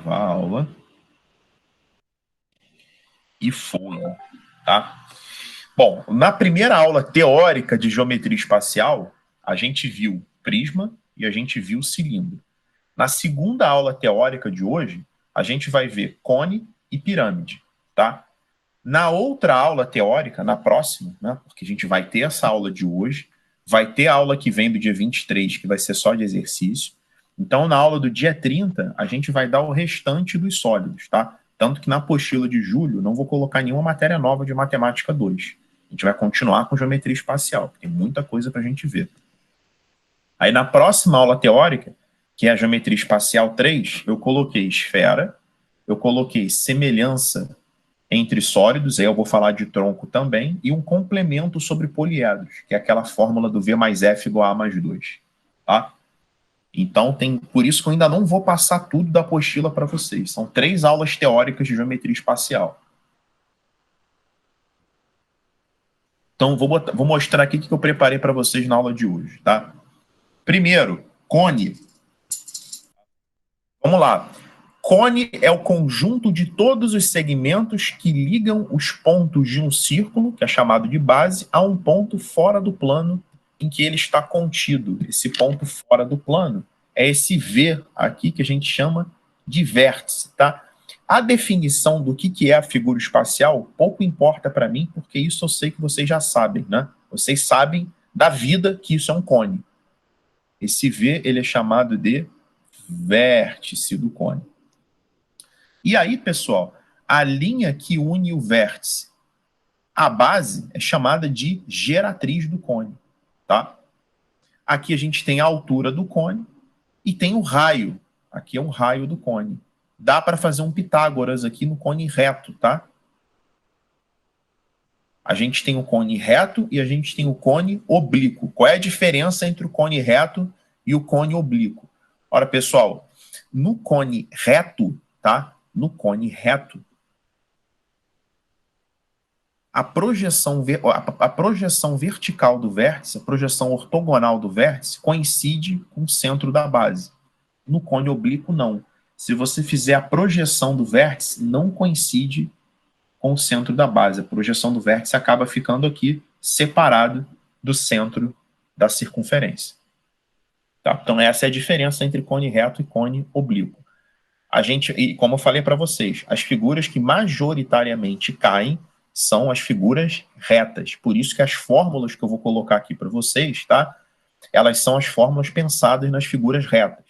gravar a aula. E foi, tá? Bom, na primeira aula teórica de geometria espacial, a gente viu prisma e a gente viu cilindro. Na segunda aula teórica de hoje, a gente vai ver cone e pirâmide, tá? Na outra aula teórica, na próxima, né, porque a gente vai ter essa aula de hoje, vai ter a aula que vem do dia 23, que vai ser só de exercício. Então, na aula do dia 30, a gente vai dar o restante dos sólidos, tá? Tanto que na apostila de julho, não vou colocar nenhuma matéria nova de matemática 2. A gente vai continuar com geometria espacial, tem muita coisa para a gente ver. Aí, na próxima aula teórica, que é a geometria espacial 3, eu coloquei esfera, eu coloquei semelhança entre sólidos, aí eu vou falar de tronco também, e um complemento sobre poliedros, que é aquela fórmula do V mais F igual a A mais 2. Tá? Então, por isso que eu ainda não vou passar tudo da apostila para vocês. São 3 aulas teóricas de geometria espacial. Então, vou mostrar aqui o que eu preparei para vocês na aula de hoje. Tá? Primeiro, cone. Vamos lá. Cone é o conjunto de todos os segmentos que ligam os pontos de um círculo, que é chamado de base, a um ponto fora do plano em que ele está contido. Esse ponto fora do plano é esse V aqui que a gente chama de vértice, tá? A definição do que é a figura espacial pouco importa para mim, porque isso eu sei que vocês já sabem, né? Vocês sabem da vida que isso é um cone. Esse V, ele é chamado de vértice do cone. E aí, pessoal, a linha que une o vértice à base é chamada de geratriz do cone, tá? Aqui a gente tem a altura do cone e tem o raio. Aqui é um raio do cone. Dá para fazer um Pitágoras aqui no cone reto, tá? A gente tem o cone reto e a gente tem o cone oblíquo. Qual é a diferença entre o cone reto e o cone oblíquo? Ora, pessoal, no cone reto, tá? No cone reto, a projeção vertical do vértice, a projeção ortogonal do vértice, coincide com o centro da base. No cone oblíquo, não. Se você fizer a projeção do vértice, não coincide com o centro da base. A projeção do vértice acaba ficando aqui separado do centro da circunferência. Tá? Então, essa é a diferença entre cone reto e cone oblíquo. E como eu falei para vocês, as figuras que majoritariamente caem são as figuras retas. Por isso que as fórmulas que eu vou colocar aqui para vocês, tá? Elas são as fórmulas pensadas nas figuras retas.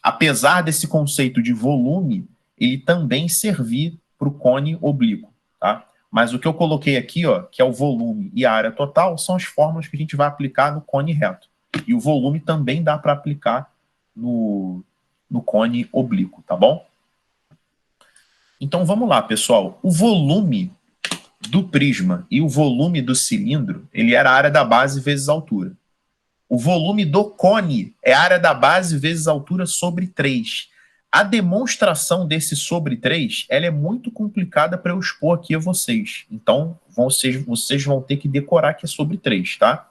Apesar desse conceito de volume, ele também servir para o cone oblíquo, tá? Mas o que eu coloquei aqui, ó, que é o volume e a área total, são as fórmulas que a gente vai aplicar no cone reto. E o volume também dá para aplicar no cone oblíquo, tá bom? Então vamos lá, pessoal. O volume do prisma e o volume do cilindro, ele era a área da base vezes a altura. O volume do cone é a área da base vezes a altura sobre 3. A demonstração desse sobre 3, ela é muito complicada para eu expor aqui a vocês. Então, vocês vão ter que decorar que é sobre 3, tá?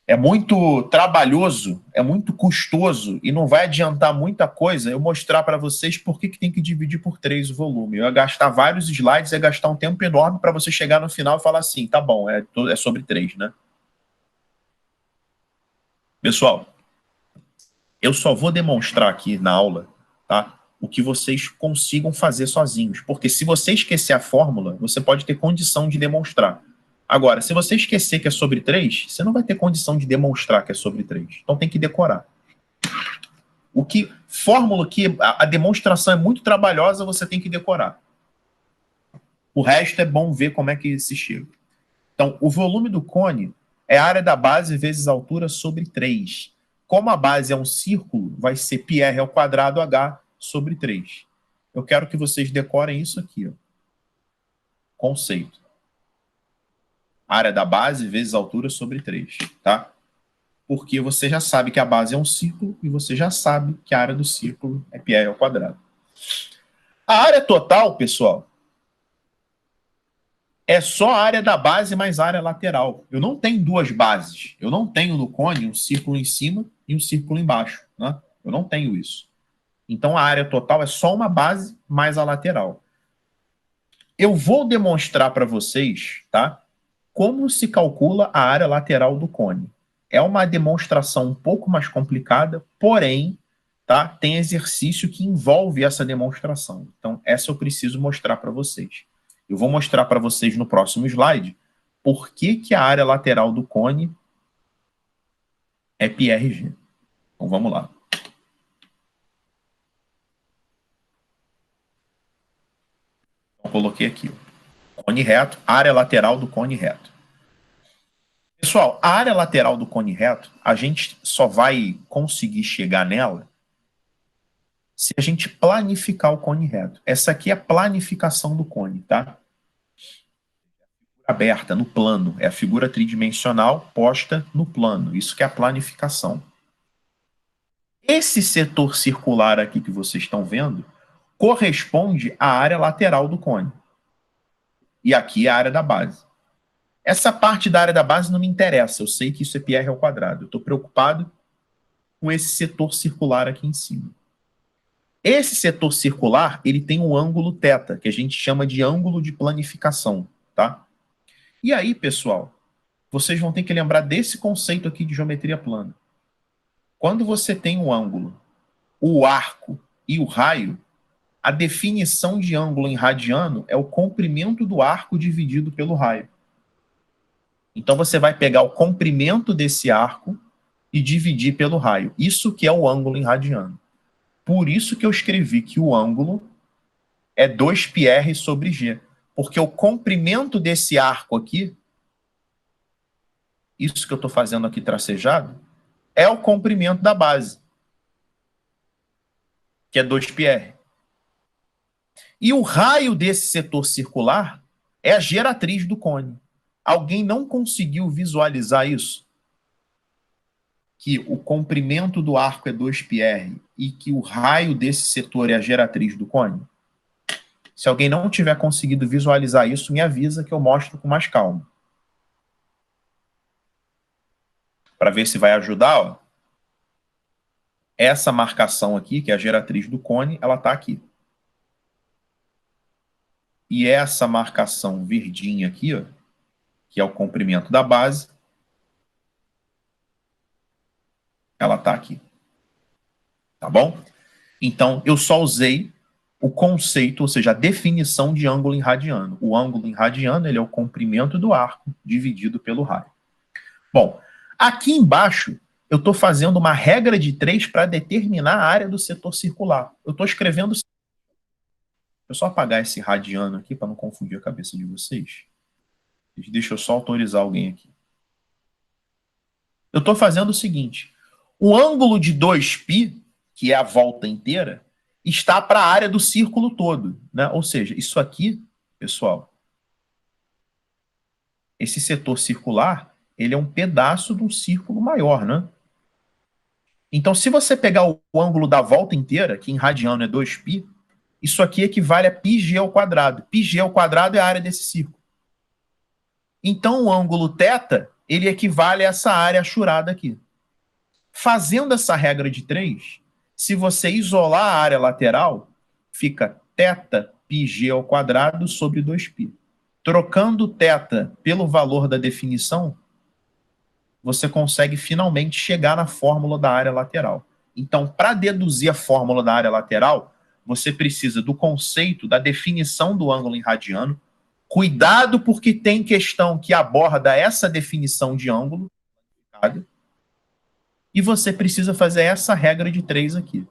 É muito trabalhoso, é muito custoso e não vai adiantar muita coisa eu mostrar para vocês por que tem que dividir por 3 o volume. Eu ia gastar vários slides, ia gastar um tempo enorme para você chegar no final e falar assim, tá bom, é sobre 3, né? Pessoal, eu só vou demonstrar aqui na aula, tá, o que vocês consigam fazer sozinhos, porque se você esquecer a fórmula, você pode ter condição de demonstrar. Agora, se você esquecer que é sobre 3, você não vai ter condição de demonstrar que é sobre 3. Então tem que decorar. Fórmula que a demonstração é muito trabalhosa, você tem que decorar. O resto é bom ver como é que se chega. Então, o volume do cone é a área da base vezes a altura sobre 3. Como a base é um círculo, vai ser πr ao quadrado h sobre 3. Eu quero que vocês decorem isso aqui, ó. Conceito. Área da base vezes a altura sobre 3, tá? Porque você já sabe que a base é um círculo e você já sabe que a área do círculo é πr ao quadrado. A área total, pessoal, é só a área da base mais a área lateral. Eu não tenho duas bases. Eu não tenho no cone um círculo em cima e um círculo embaixo, né? Eu não tenho isso. Então, a área total é só uma base mais a lateral. Eu vou demonstrar para vocês, tá, como se calcula a área lateral do cone. É uma demonstração um pouco mais complicada, porém, tá, tem exercício que envolve essa demonstração. Então, essa eu preciso mostrar para vocês. Eu vou mostrar para vocês no próximo slide por que a área lateral do cone é πRG. Então, vamos lá. Eu coloquei aqui, cone reto, área lateral do cone reto. Pessoal, a área lateral do cone reto, a gente só vai conseguir chegar nela se a gente planificar o cone reto. Essa aqui é a planificação do cone, tá? Aberta, no plano. É a figura tridimensional posta no plano. Isso que é a planificação. Esse setor circular aqui que vocês estão vendo corresponde à área lateral do cone. E aqui é a área da base. Essa parte da área da base não me interessa. Eu sei que isso é πr ao quadrado. Eu estou preocupado com esse setor circular aqui em cima. Esse setor circular, ele tem um ângulo θ, que a gente chama de ângulo de planificação, tá? E aí, pessoal, vocês vão ter que lembrar desse conceito aqui de geometria plana. Quando você tem um ângulo, o arco e o raio, a definição de ângulo em radiano é o comprimento do arco dividido pelo raio. Então você vai pegar o comprimento desse arco e dividir pelo raio. Isso que é o ângulo em radiano. Por isso que eu escrevi que o ângulo é 2πr sobre g. Porque o comprimento desse arco aqui, isso que eu estou fazendo aqui tracejado, é o comprimento da base, que é 2πr. E o raio desse setor circular é a geratriz do cone. Alguém não conseguiu visualizar isso? Que o comprimento do arco é 2πr e que o raio desse setor é a geratriz do cone? Se alguém não tiver conseguido visualizar isso, me avisa que eu mostro com mais calma. Para ver se vai ajudar, ó. Essa marcação aqui, que é a geratriz do cone, ela está aqui. E essa marcação verdinha aqui, ó, que é o comprimento da base, ela está aqui. Tá bom? Então, eu só usei o conceito, ou seja, a definição de ângulo em radiano. O ângulo em radiano, ele é o comprimento do arco dividido pelo raio. Bom, aqui embaixo, eu estou fazendo uma regra de 3 para determinar a área do setor circular. Eu estou escrevendo... Deixa eu só apagar esse radiano aqui para não confundir a cabeça de vocês. Deixa eu só autorizar alguém aqui. Eu estou fazendo o seguinte. O ângulo de 2π, que é a volta inteira, está para a área do círculo todo, né? Ou seja, isso aqui, pessoal, esse setor circular, ele é um pedaço de um círculo maior, né? Então, se você pegar o ângulo da volta inteira, que em radiano é 2π, isso aqui equivale a πg ao quadrado. πg ao quadrado é a área desse círculo. Então, o ângulo θ, ele equivale a essa área achurada aqui. Fazendo essa regra de 3, se você isolar a área lateral, fica θ πg ao quadrado sobre 2π. Trocando θ pelo valor da definição, você consegue finalmente chegar na fórmula da área lateral. Então, para deduzir a fórmula da área lateral, você precisa do conceito da definição do ângulo em radiano. Cuidado, porque tem questão que aborda essa definição de ângulo, e você precisa fazer essa regra de 3 aqui.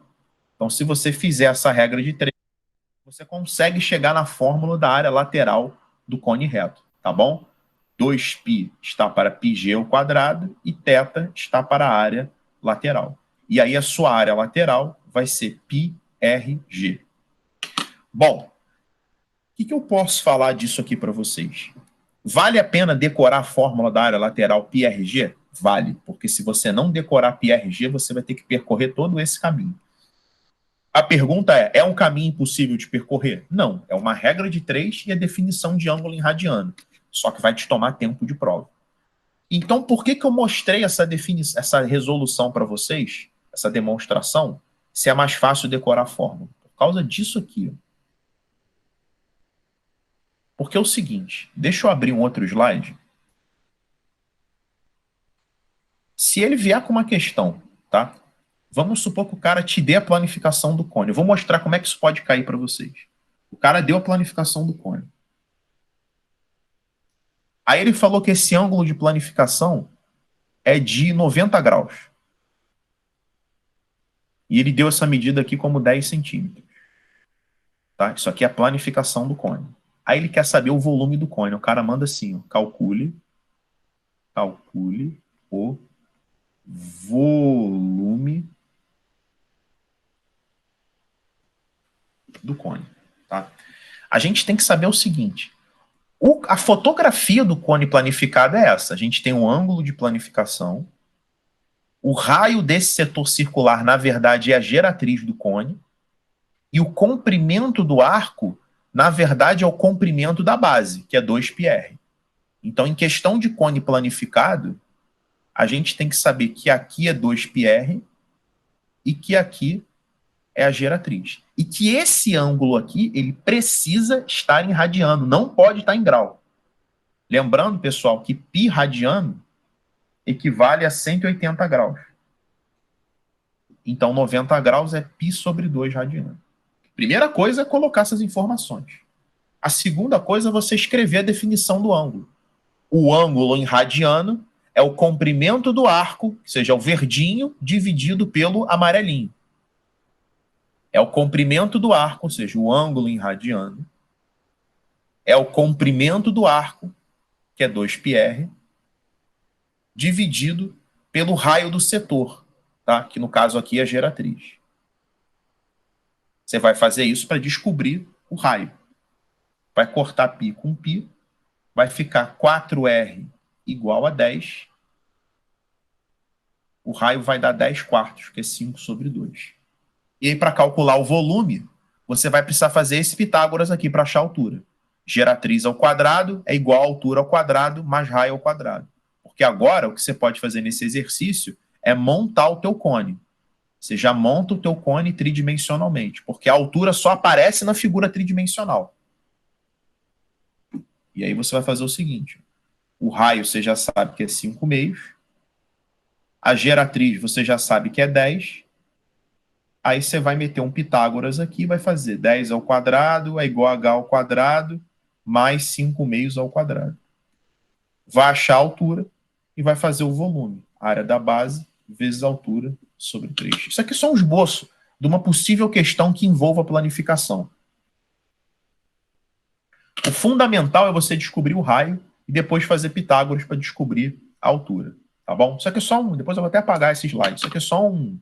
Então, se você fizer essa regra de 3, você consegue chegar na fórmula da área lateral do cone reto, tá bom? 2π está para πg ao quadrado e θ está para a área lateral. E aí a sua área lateral vai ser πrg. Bom, o que eu posso falar disso aqui para vocês? Vale a pena decorar a fórmula da área lateral πrg? Vale, porque se você não decorar πrg, você vai ter que percorrer todo esse caminho. A pergunta é um caminho impossível de percorrer? Não, é uma regra de 3 e a definição de ângulo em radiano. Só que vai te tomar tempo de prova. Então, por que eu mostrei essa resolução para vocês, essa demonstração? se é mais fácil decorar a fórmula? Por causa disso aqui. Porque é o seguinte, deixa eu abrir um outro slide. Se ele vier com uma questão, tá? Vamos supor que o cara te dê a planificação do cone. Eu vou mostrar como é que isso pode cair para vocês. O cara deu a planificação do cone. Aí ele falou que esse ângulo de planificação é de 90 graus. E ele deu essa medida aqui como 10 centímetros. Tá? Isso aqui é a planificação do cone. Aí ele quer saber o volume do cone. O cara manda assim, ó, calcule o volume do cone. Tá? A gente tem que saber o seguinte, a fotografia do cone planificado é essa. A gente tem um ângulo de planificação, o raio desse setor circular, na verdade, é a geratriz do cone, e o comprimento do arco, na verdade, é o comprimento da base, que é 2πr. Então, em questão de cone planificado, a gente tem que saber que aqui é 2πr e que aqui é a geratriz. E que esse ângulo aqui, ele precisa estar em radiano, não pode estar em grau. Lembrando, pessoal, que π radiano equivale a 180 graus. Então, 90 graus é π sobre 2 radiano. Primeira coisa é colocar essas informações. A segunda coisa é você escrever a definição do ângulo. O ângulo em radiano é o comprimento do arco, ou seja, o verdinho, dividido pelo amarelinho. É o comprimento do arco, ou seja, o ângulo em radiano. É o comprimento do arco, que é 2πr, dividido pelo raio do setor, tá? Que no caso aqui é a geratriz. Você vai fazer isso para descobrir o raio. Vai cortar π com π, vai ficar 4r igual a 10. O raio vai dar 10 quartos, que é 5 sobre 2. E aí, para calcular o volume, você vai precisar fazer esse Pitágoras aqui para achar a altura. Geratriz ao quadrado é igual a altura ao quadrado mais raio ao quadrado. Porque agora, o que você pode fazer nesse exercício é montar o teu cone. Você já monta o teu cone tridimensionalmente, porque a altura só aparece na figura tridimensional. E aí você vai fazer o seguinte, o raio você já sabe que é 5 meios, a geratriz você já sabe que é 10, aí você vai meter um Pitágoras aqui, vai fazer 10 ao quadrado é igual a h ao quadrado mais 5 meios ao quadrado. Vai achar a altura e vai fazer o volume, área da base vezes a altura sobre 3. Isso aqui é só um esboço de uma possível questão que envolva planificação. O fundamental é você descobrir o raio e depois fazer Pitágoras para descobrir a altura, tá bom? Isso aqui é só um, depois eu vou até apagar esse slide, isso aqui é só um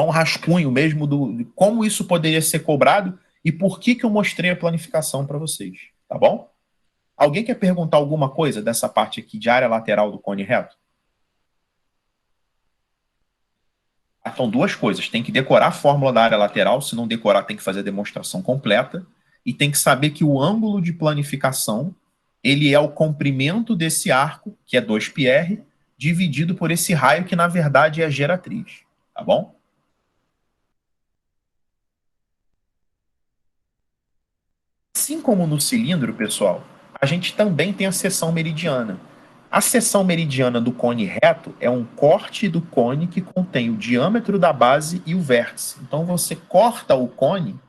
rascunho mesmo de como isso poderia ser cobrado e por que eu mostrei a planificação para vocês, tá bom? Alguém quer perguntar alguma coisa dessa parte aqui de área lateral do cone reto? Então, duas coisas. Tem que decorar a fórmula da área lateral. Se não decorar, tem que fazer a demonstração completa. E tem que saber que o ângulo de planificação, ele é o comprimento desse arco, que é 2πr, dividido por esse raio, que na verdade é a geratriz. Tá bom? Assim como no cilindro, pessoal, a gente também tem a seção meridiana. A seção meridiana do cone reto é um corte do cone que contém o diâmetro da base e o vértice. Então, você corta o cone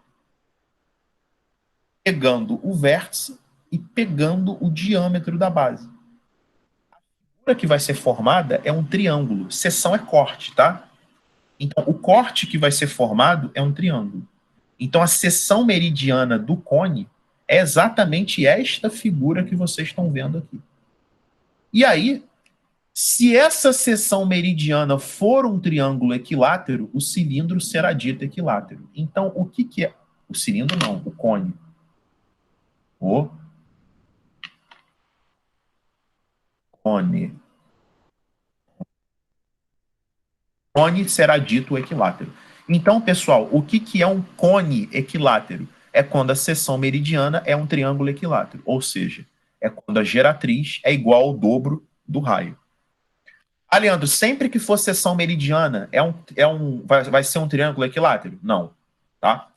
pegando o vértice e pegando o diâmetro da base. A figura que vai ser formada é um triângulo. Seção é corte, tá? Então, o corte que vai ser formado é um triângulo. Então, a seção meridiana do cone é exatamente esta figura que vocês estão vendo aqui. E aí, se essa seção meridiana for um triângulo equilátero, o cilindro será dito equilátero. Então, o que é? O cilindro não, o cone. O cone. O cone será dito equilátero. Então, pessoal, o que é um cone equilátero? É quando a seção meridiana é um triângulo equilátero, ou seja, é quando a geratriz é igual ao dobro do raio. Leandro, sempre que for seção meridiana, vai ser um triângulo equilátero? Não, tá?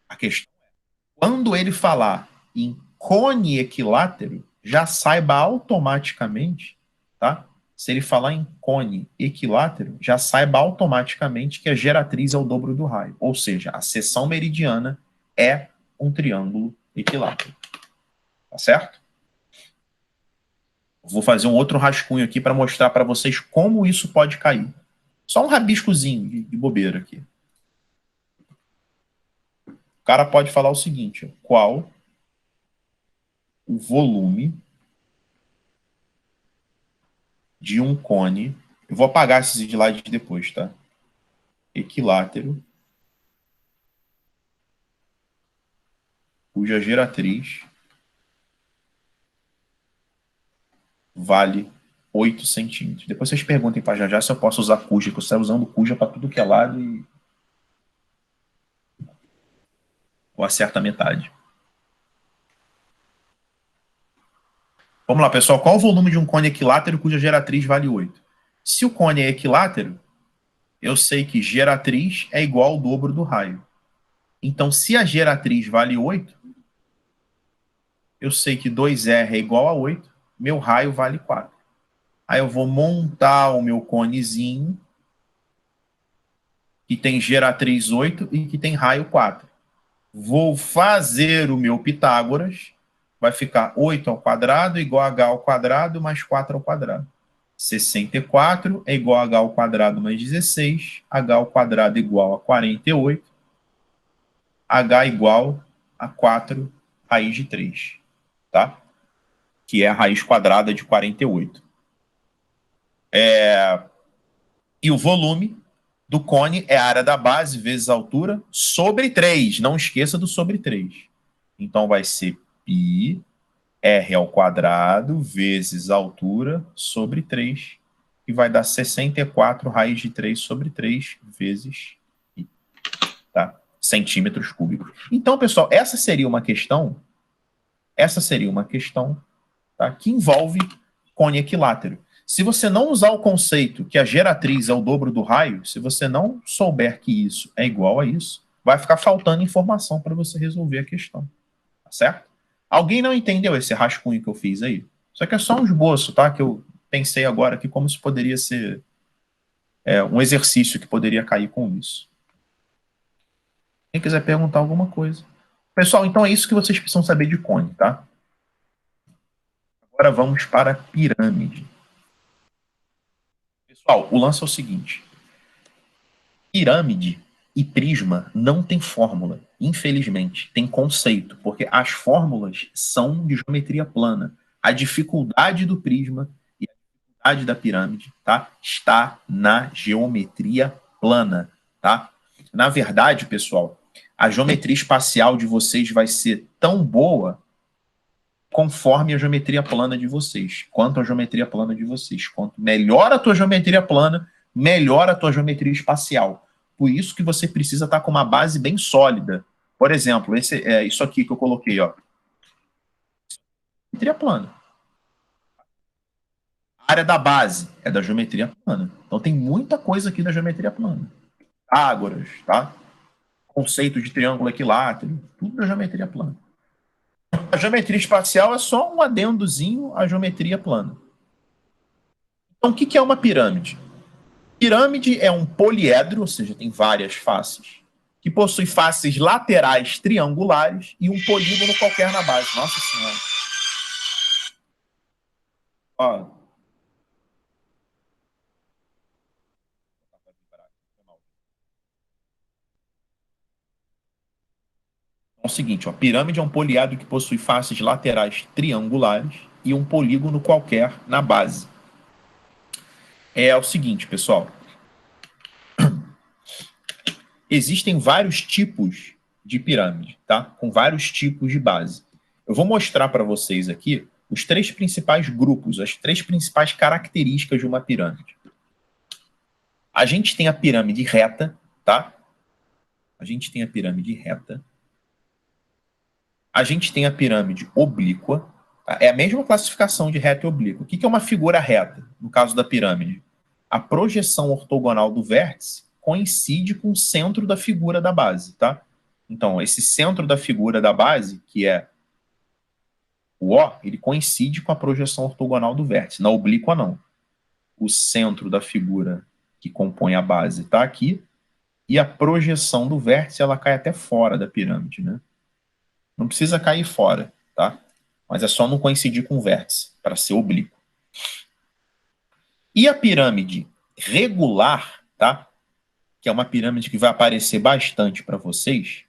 A questão é, quando ele falar em cone equilátero, já saiba automaticamente, tá? Se ele falar em cone equilátero, já saiba automaticamente que a geratriz é o dobro do raio. Ou seja, a seção meridiana é um triângulo equilátero. Tá certo? Vou fazer um outro rascunho aqui para mostrar para vocês como isso pode cair. Só um rabiscozinho de bobeira aqui. O cara pode falar o seguinte: qual o volume de um cone. Eu vou apagar esses slides depois, tá? Equilátero, cuja geratriz vale 8 centímetros. Depois vocês perguntem para já se eu posso usar cuja, que eu saio usando cuja para tudo que é lado e ou acerta a metade. Vamos lá, pessoal. Qual o volume de um cone equilátero cuja geratriz vale 8? Se o cone é equilátero, eu sei que geratriz é igual ao dobro do raio. Então, se a geratriz vale 8, eu sei que 2R é igual a 8, meu raio vale 4. Aí eu vou montar o meu conezinho, que tem geratriz 8 e que tem raio 4. Vou fazer o meu Pitágoras, vai ficar 8 ao quadrado igual a h ao quadrado mais 4 ao quadrado. 64 é igual a h ao quadrado mais 16, h ao quadrado igual a 48, h igual a 4 raiz de 3, tá? Que é a raiz quadrada de 48. E o volume do cone é a área da base vezes a altura sobre 3. Não esqueça do sobre 3. Então vai ser π r ao quadrado vezes a altura sobre 3, que vai dar 64 raiz de 3 sobre 3 vezes π, tá? Centímetros cúbicos. Então, pessoal, essa seria uma questão, tá, que envolve cone equilátero. Se você não usar o conceito que a geratriz é o dobro do raio, se você não souber que isso é igual a isso, vai ficar faltando informação para você resolver a questão. Tá certo? Alguém não entendeu esse rascunho que eu fiz aí? Isso aqui é só um esboço, tá? Que eu pensei agora aqui como isso poderia ser um exercício que poderia cair com isso. Quem quiser perguntar alguma coisa. Pessoal, então é isso que vocês precisam saber de cone, tá? Agora vamos para a pirâmide. Pessoal, o lance é o seguinte. Pirâmide e prisma não tem fórmula, infelizmente. Tem conceito, porque as fórmulas são de geometria plana. A dificuldade do prisma e a dificuldade da pirâmide, tá, está na geometria plana, tá? Na verdade, pessoal, a geometria espacial de vocês vai ser tão boa conforme a geometria plana de vocês. Quanto a geometria plana de vocês. Quanto melhor a tua geometria plana, melhor a tua geometria espacial. Por isso que você precisa estar com uma base bem sólida. Por exemplo, isso aqui que eu coloquei, ó. Geometria plana. A área da base é da geometria plana. Então tem muita coisa aqui da geometria plana. Ágoras, tá? Conceito de triângulo equilátero, tudo da geometria plana. A geometria espacial é só um adendozinho à geometria plana. Então, o que é uma pirâmide? Pirâmide é um poliedro, ou seja, tem várias faces, que possui faces laterais triangulares e um polígono qualquer na base. Nossa Senhora. Ó. É o seguinte, ó, pirâmide é um poliedro que possui faces laterais triangulares e um polígono qualquer na base. É o seguinte, pessoal. Existem vários tipos de pirâmide, tá? Com vários tipos de base. Eu vou mostrar para vocês aqui os 3 principais grupos, as 3 principais características de uma pirâmide. A gente tem a pirâmide reta, tá? A gente tem a pirâmide reta. A gente tem a pirâmide oblíqua. Tá? É a mesma classificação de reta e oblíqua. O que é uma figura reta, no caso da pirâmide? a projeção ortogonal do vértice coincide com o centro da figura da base, tá? Então, esse centro da figura da base, que é o O, ele coincide com a projeção ortogonal do vértice. Na oblíqua, não. O centro da figura que compõe a base está aqui, e a projeção do vértice, ela cai até fora da pirâmide, né? Não precisa cair fora, tá? Mas é só não coincidir com o vértice, para ser oblíquo. E a pirâmide regular, tá? Que é uma pirâmide que vai aparecer bastante para vocês.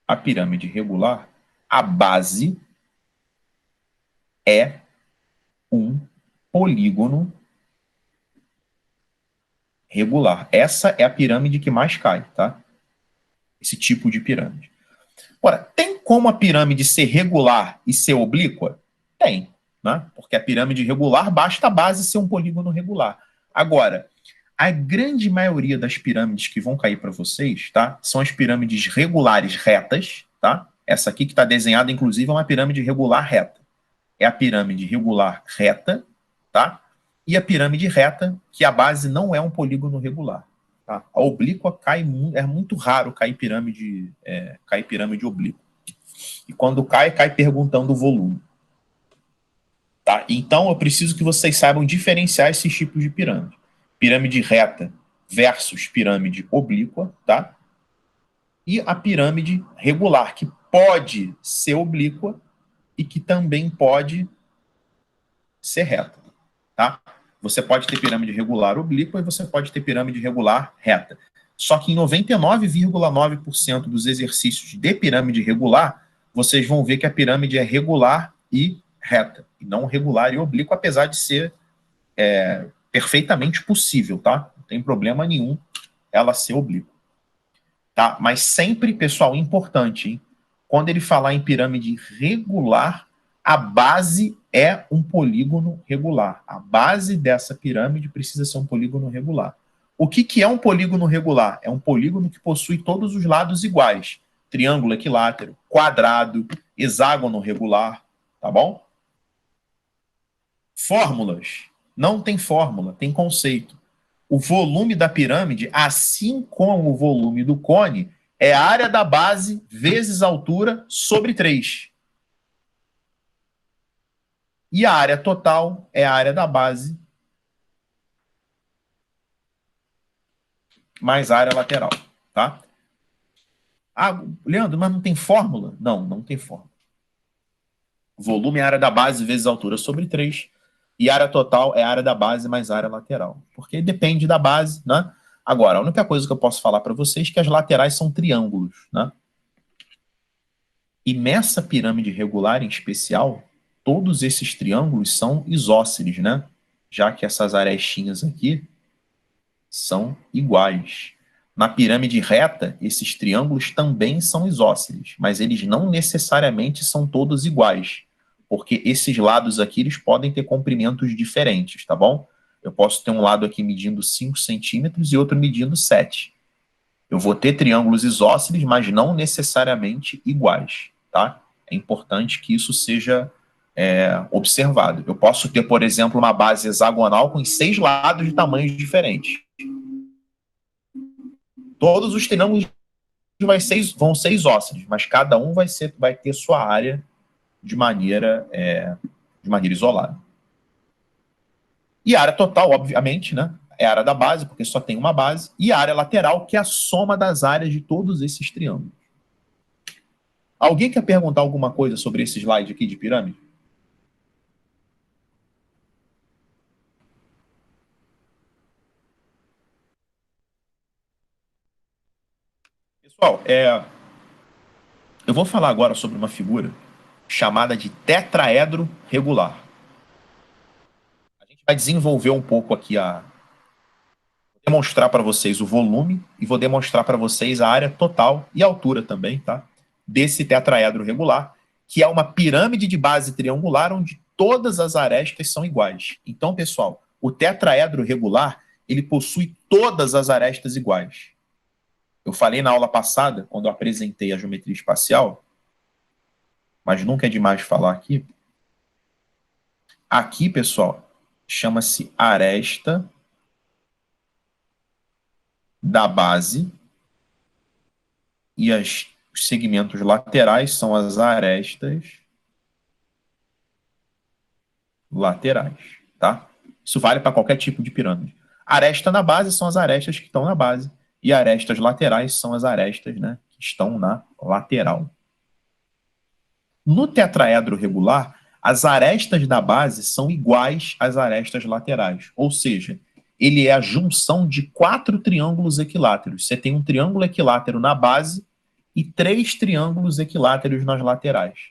A pirâmide regular, a base é um polígono regular. Essa é a pirâmide que mais cai, tá? Esse tipo de pirâmide. Ora, tem como a pirâmide ser regular e ser oblíqua? Tem, né? Porque a pirâmide regular basta a base ser um polígono regular. Agora, a grande maioria das pirâmides que vão cair para vocês, tá? São as pirâmides regulares retas, tá? Essa aqui que está desenhada, inclusive, é uma pirâmide regular reta. É a pirâmide regular reta, tá? E a pirâmide reta, que a base não é um polígono regular. Tá? A oblíqua cai, é muito raro cair pirâmide oblíqua. E quando cai, cai perguntando o volume. Tá? Então, eu preciso que vocês saibam diferenciar esses tipos de pirâmide. Pirâmide reta versus pirâmide oblíqua, tá? E a pirâmide regular, que pode ser oblíqua e que também pode ser reta, tá? Você pode ter pirâmide regular oblíqua e você pode ter pirâmide regular reta. Só que em 99,9% dos exercícios de pirâmide regular, vocês vão ver que a pirâmide é regular e reta, e não regular e oblíqua, apesar de ser perfeitamente possível, tá? Não tem problema nenhum ela ser oblíqua. Tá? Mas sempre, pessoal, importante, hein? Quando ele falar em pirâmide regular, a base é um polígono regular. A base dessa pirâmide precisa ser um polígono regular. O que é um polígono regular? É um polígono que possui todos os lados iguais. Triângulo equilátero, quadrado, hexágono regular, tá bom? Fórmulas. Não tem fórmula, tem conceito. O volume da pirâmide, assim como o volume do cone, é a área da base vezes a altura sobre 3. E a área total é a área da base mais a área lateral, tá? Ah, Leandro, mas não tem fórmula? Não, não tem fórmula. O volume é a área da base vezes a altura sobre 3. E a área total é a área da base mais a área lateral. Porque depende da base, né? Agora, a única coisa que eu posso falar para vocês é que as laterais são triângulos, né? E nessa pirâmide regular em especial, todos esses triângulos são isósceles, né? Já que essas arestinhas aqui são iguais. Na pirâmide reta, esses triângulos também são isósceles, mas eles não necessariamente são todos iguais, porque esses lados aqui eles podem ter comprimentos diferentes, tá bom? Eu posso ter um lado aqui medindo 5 centímetros e outro medindo 7. Eu vou ter triângulos isósceles, mas não necessariamente iguais, tá? É importante que isso seja observado. Eu posso ter, por exemplo, uma base hexagonal com 6 lados de tamanhos diferentes. Todos os triângulos vão ser isósceles, mas cada um vai ter sua área de maneira isolada. E a área total, obviamente, né, é a área da base, porque só tem uma base, e a área lateral, que é a soma das áreas de todos esses triângulos. Alguém quer perguntar alguma coisa sobre esse slide aqui de pirâmide? Pessoal, eu vou falar agora sobre uma figura chamada de tetraedro regular. A gente vai desenvolver um pouco aqui vou demonstrar para vocês o volume e vou demonstrar para vocês a área total e a altura também, tá? Desse tetraedro regular, que é uma pirâmide de base triangular onde todas as arestas são iguais. Então, pessoal, o tetraedro regular, ele possui todas as arestas iguais. Eu falei na aula passada, quando eu apresentei a geometria espacial, mas nunca é demais falar aqui. Aqui, pessoal, chama-se aresta da base e os segmentos laterais são as arestas laterais, tá? Isso vale para qualquer tipo de pirâmide. Aresta na base são as arestas que estão na base e arestas laterais são as arestas, né, que estão na lateral. No tetraedro regular, as arestas da base são iguais às arestas laterais, ou seja, ele é a junção de 4 triângulos equiláteros. Você tem um triângulo equilátero na base e 3 triângulos equiláteros nas laterais.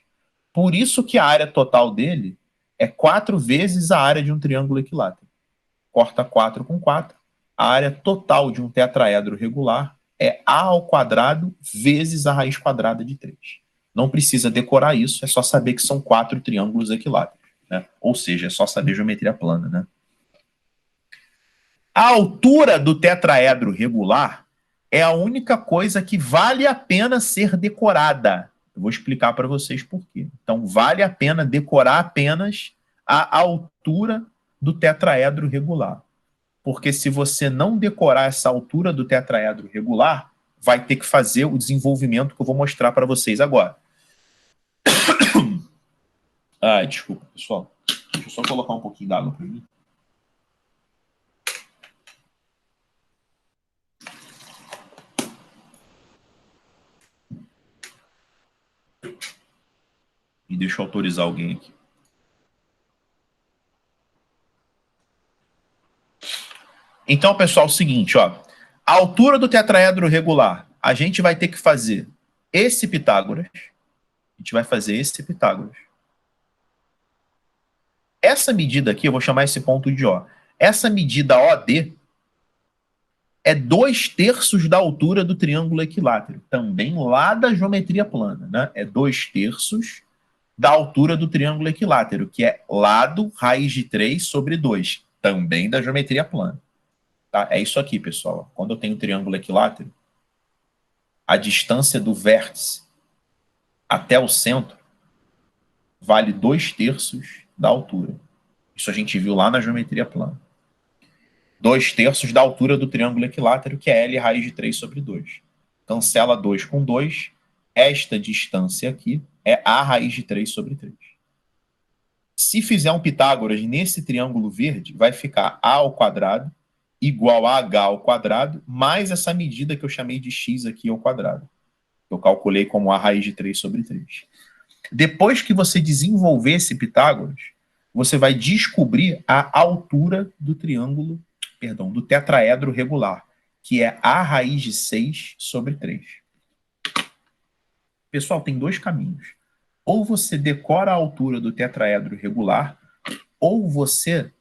Por isso que a área total dele é 4 vezes a área de um triângulo equilátero. Corta 4 com 4. A área total de um tetraedro regular é A ao quadrado vezes a raiz quadrada de 3. Não precisa decorar isso, é só saber que são 4 triângulos equiláteros, né? Ou seja, é só saber geometria plana, né? A altura do tetraedro regular é a única coisa que vale a pena ser decorada. Eu vou explicar para vocês por quê. Então, vale a pena decorar apenas a altura do tetraedro regular. Porque se você não decorar essa altura do tetraedro regular, vai ter que fazer o desenvolvimento que eu vou mostrar para vocês agora. Ai, desculpa, pessoal. Deixa eu só colocar um pouquinho d'água para mim. E deixa eu autorizar alguém aqui. Então, pessoal, é o seguinte, ó. A altura do tetraedro regular, a gente vai ter que fazer esse Pitágoras. A gente vai fazer esse Pitágoras. Essa medida aqui, eu vou chamar esse ponto de O. Essa medida OD é 2/3 da altura do triângulo equilátero. Também lá da geometria plana, né? É 2/3 da altura do triângulo equilátero, que é lado raiz de 3 sobre 2. Também da geometria plana. Tá? É isso aqui, pessoal. Quando eu tenho um triângulo equilátero, a distância do vértice até o centro vale 2/3 da altura. Isso a gente viu lá na geometria plana. 2/3 da altura do triângulo equilátero, que é L raiz de 3 sobre 2. Cancela 2 com 2. Esta distância aqui é A raiz de 3 sobre 3. Se fizer um Pitágoras nesse triângulo verde, vai ficar A ao quadrado igual a H ao quadrado, mais essa medida que eu chamei de X aqui ao quadrado. Eu calculei como A raiz de 3 sobre 3. Depois que você desenvolver esse Pitágoras, você vai descobrir a altura do triângulo, perdão, do tetraedro regular, que é A raiz de 6 sobre 3. Pessoal, tem 2 caminhos. Ou você decora a altura do tetraedro regular, ou você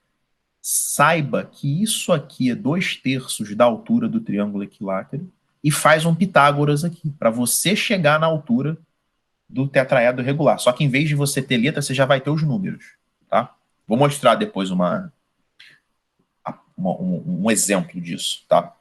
saiba que isso aqui é 2/3 da altura do triângulo equilátero e faz um Pitágoras aqui, para você chegar na altura do tetraedro regular. Só que em vez de você ter letra, você já vai ter os números, tá? Vou mostrar depois um exemplo disso, tá?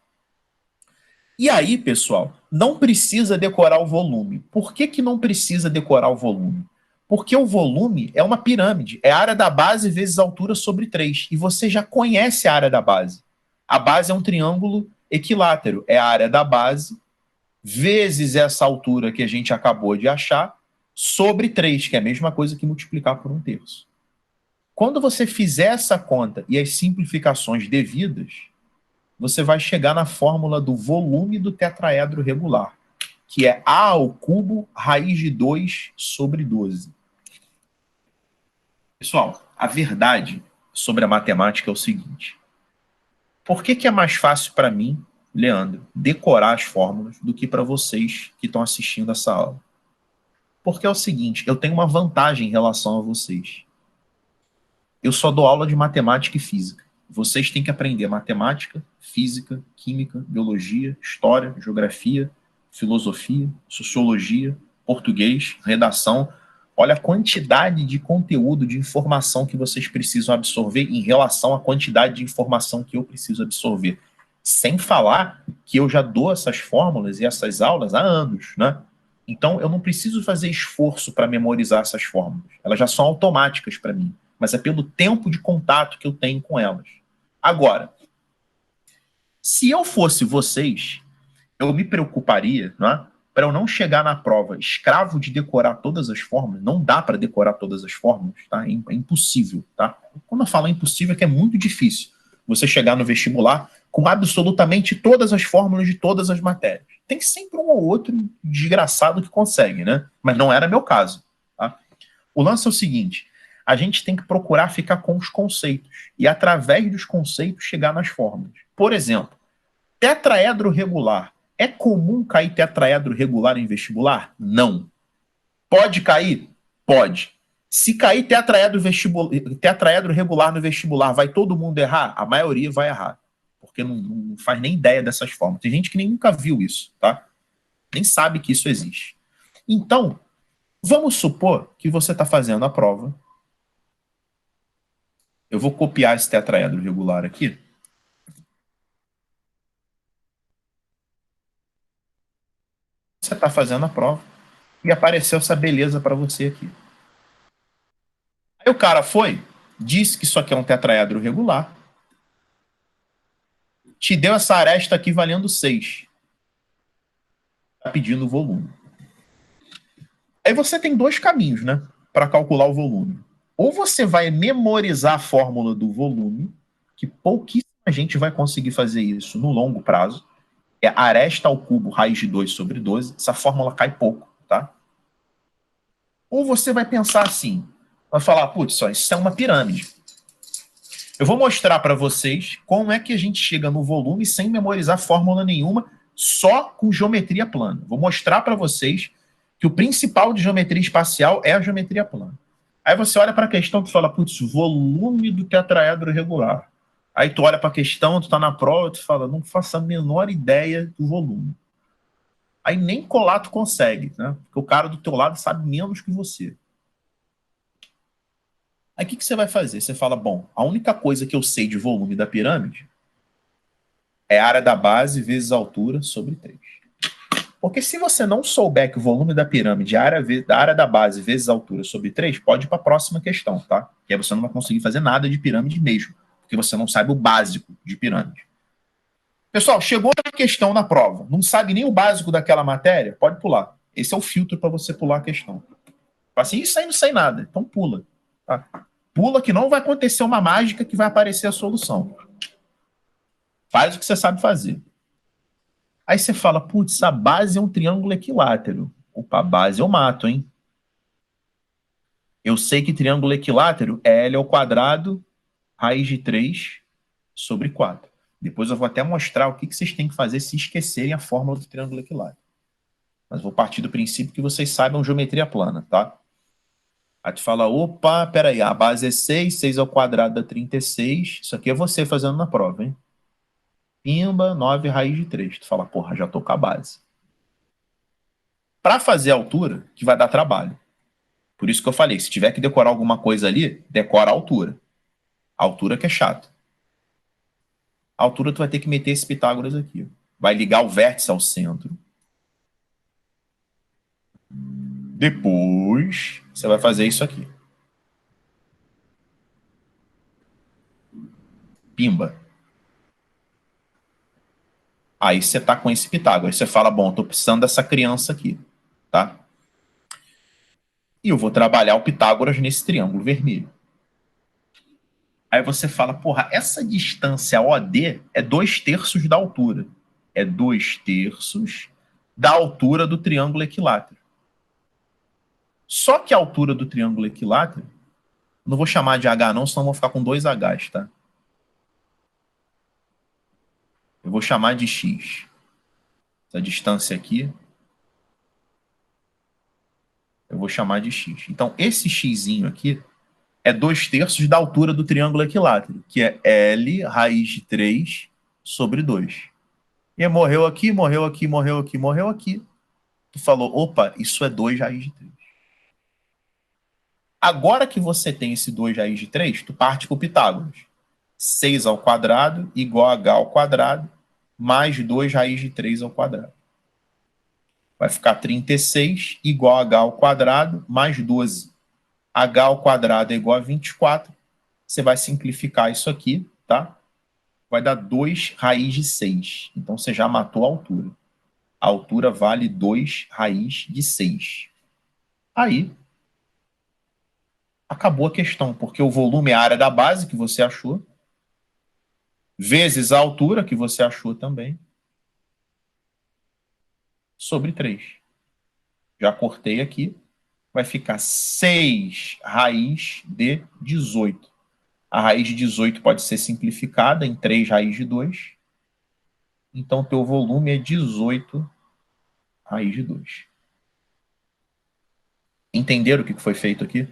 E aí, pessoal, não precisa decorar o volume. Por que não precisa decorar o volume? Porque o volume é uma pirâmide, é a área da base vezes a altura sobre 3. E você já conhece a área da base. A base é um triângulo equilátero, é a área da base vezes essa altura que a gente acabou de achar sobre 3, que é a mesma coisa que multiplicar por 1/3. Quando você fizer essa conta e as simplificações devidas, você vai chegar na fórmula do volume do tetraedro regular, que é A ao cubo raiz de 2 sobre 12. Pessoal, a verdade sobre a matemática é o seguinte. Por que é mais fácil para mim, Leandro, decorar as fórmulas do que para vocês que estão assistindo essa aula? Porque é o seguinte, eu tenho uma vantagem em relação a vocês. Eu só dou aula de matemática e física. Vocês têm que aprender matemática, física, química, biologia, história, geografia, filosofia, sociologia, português, redação. Olha a quantidade de conteúdo, de informação que vocês precisam absorver em relação à quantidade de informação que eu preciso absorver. Sem falar que eu já dou essas fórmulas e essas aulas há anos, né? Então, eu não preciso fazer esforço para memorizar essas fórmulas. Elas já são automáticas para mim. mas é pelo tempo de contato que eu tenho com elas. Agora, se eu fosse vocês, eu me preocuparia, né, para eu não chegar na prova escravo de decorar todas as fórmulas. Não dá para decorar todas as fórmulas, tá? É impossível, tá? Quando eu falo impossível, é que é muito difícil você chegar no vestibular com absolutamente todas as fórmulas de todas as matérias. Tem sempre um ou outro desgraçado que consegue, né? Mas não era meu caso, tá? O lance é o seguinte: a gente tem que procurar ficar com os conceitos e, através dos conceitos, chegar nas fórmulas. Por exemplo, tetraedro regular. É comum cair tetraedro regular em vestibular? Não. Pode cair? Pode. Se cair tetraedro regular no vestibular, vai todo mundo errar? A maioria vai errar. Porque não faz nem ideia dessas formas. Tem gente que nem nunca viu isso, tá? Nem sabe que isso existe. Então, vamos supor que você está fazendo a prova. Eu vou copiar esse tetraedro regular aqui. Você está fazendo a prova e apareceu essa beleza para você aqui. Aí o cara foi, disse que isso aqui é um tetraedro regular, te deu essa aresta aqui valendo 6. Está pedindo o volume. Aí você tem dois caminhos, né, para calcular o volume. Ou você vai memorizar a fórmula do volume, que pouquíssima gente vai conseguir fazer isso no longo prazo. É aresta ao cubo raiz de 2 sobre 12. Essa fórmula cai pouco, tá? Ou você vai pensar assim, vai falar, putz, isso é uma pirâmide. Eu vou mostrar para vocês como é que a gente chega no volume sem memorizar fórmula nenhuma, só com geometria plana. Vou mostrar para vocês que o principal de geometria espacial é a geometria plana. Aí você olha para a questão e fala, putz, volume do tetraedro regular. Aí tu olha para a questão, tu está na prova, tu fala, não faço a menor ideia do volume. Aí nem colar tu consegue, né? Porque o cara do teu lado sabe menos que você. Aí o que você vai fazer? Você fala, bom, a única coisa que eu sei de volume da pirâmide é a área da base vezes a altura sobre 3. Porque se você não souber que o volume da pirâmide é a área da base vezes a altura sobre 3, pode ir para a próxima questão, tá? Que aí você não vai conseguir fazer nada de pirâmide mesmo, porque você não sabe o básico de pirâmide. Pessoal, chegou na questão na prova, não sabe nem o básico daquela matéria, pode pular. Esse é o filtro para você pular a questão. Fala assim, isso aí não sei nada, então pula. Tá? Pula que não vai acontecer uma mágica que vai aparecer a solução. Faz o que você sabe fazer. Aí você fala, putz, a base é um triângulo equilátero. Opa, a base eu mato, hein? Eu sei que triângulo equilátero é L ao quadrado, raiz de 3 sobre 4. Depois eu vou até mostrar o que vocês têm que fazer se esquecerem a fórmula do triângulo equilátero. Mas vou partir do princípio que vocês saibam geometria plana, tá? Aí tu fala, opa, peraí, a base é 6, 6 ao quadrado dá 36. Isso aqui é você fazendo na prova, hein? Pimba, 9 raiz de 3. Tu fala, porra, já tô com a base. Para fazer a altura, que vai dar trabalho. Por isso que eu falei, se tiver que decorar alguma coisa ali, decora a altura. A altura que é chato. A altura tu vai ter que meter esse Pitágoras aqui. Vai ligar o vértice ao centro. Depois, você vai fazer isso aqui. Pimba. Aí você tá com esse Pitágoras. Você fala, bom, tô precisando dessa criança aqui, tá? E eu vou trabalhar o Pitágoras nesse triângulo vermelho. Aí você fala, porra, essa distância OD é 2/3 da altura. É 2/3 da altura do triângulo equilátero. Só que a altura do triângulo equilátero, não vou chamar de H não, senão vou ficar com 2 Hs, tá? Eu vou chamar de X. Essa distância aqui, eu vou chamar de X. Então, esse Xzinho aqui é 2/3 da altura do triângulo equilátero, que é L raiz de 3 sobre 2. E morreu aqui, morreu aqui, morreu aqui, morreu aqui. Tu falou, opa, isso é 2 raiz de 3. Agora que você tem esse 2 raiz de 3, tu parte para o Pitágoras. 6 ao quadrado igual a H ao quadrado mais 2 raiz de 3 ao quadrado. Vai ficar 36 igual a H ao quadrado mais 12. H ao quadrado é igual a 24. Você vai simplificar isso aqui, tá? Vai dar 2 raiz de 6. Então, você já matou a altura. A altura vale 2 raiz de 6. Aí, acabou a questão, porque o volume é a área da base que você achou, vezes a altura que você achou também, sobre 3. Já cortei aqui. Vai ficar 6 raiz de 18. A raiz de 18 pode ser simplificada em 3 raiz de 2. Então, teu volume é 18 raiz de 2. Entenderam o que foi feito aqui?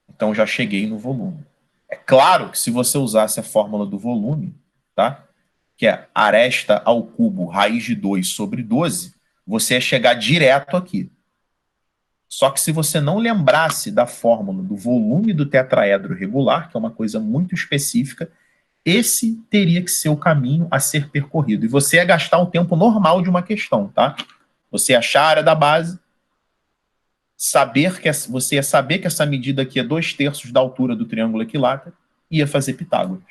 Então, já cheguei no volume. É claro que se você usasse a fórmula do volume, tá? Que é aresta ao cubo raiz de 2 sobre 12, você ia chegar direto aqui. Só que se você não lembrasse da fórmula do volume do tetraedro regular, que é uma coisa muito específica, esse teria que ser o caminho a ser percorrido. E você ia gastar um tempo normal de uma questão, tá? Você ia achar a área da base, você ia saber que essa medida aqui é 2/3 da altura do triângulo equilátero, e ia fazer Pitágoras.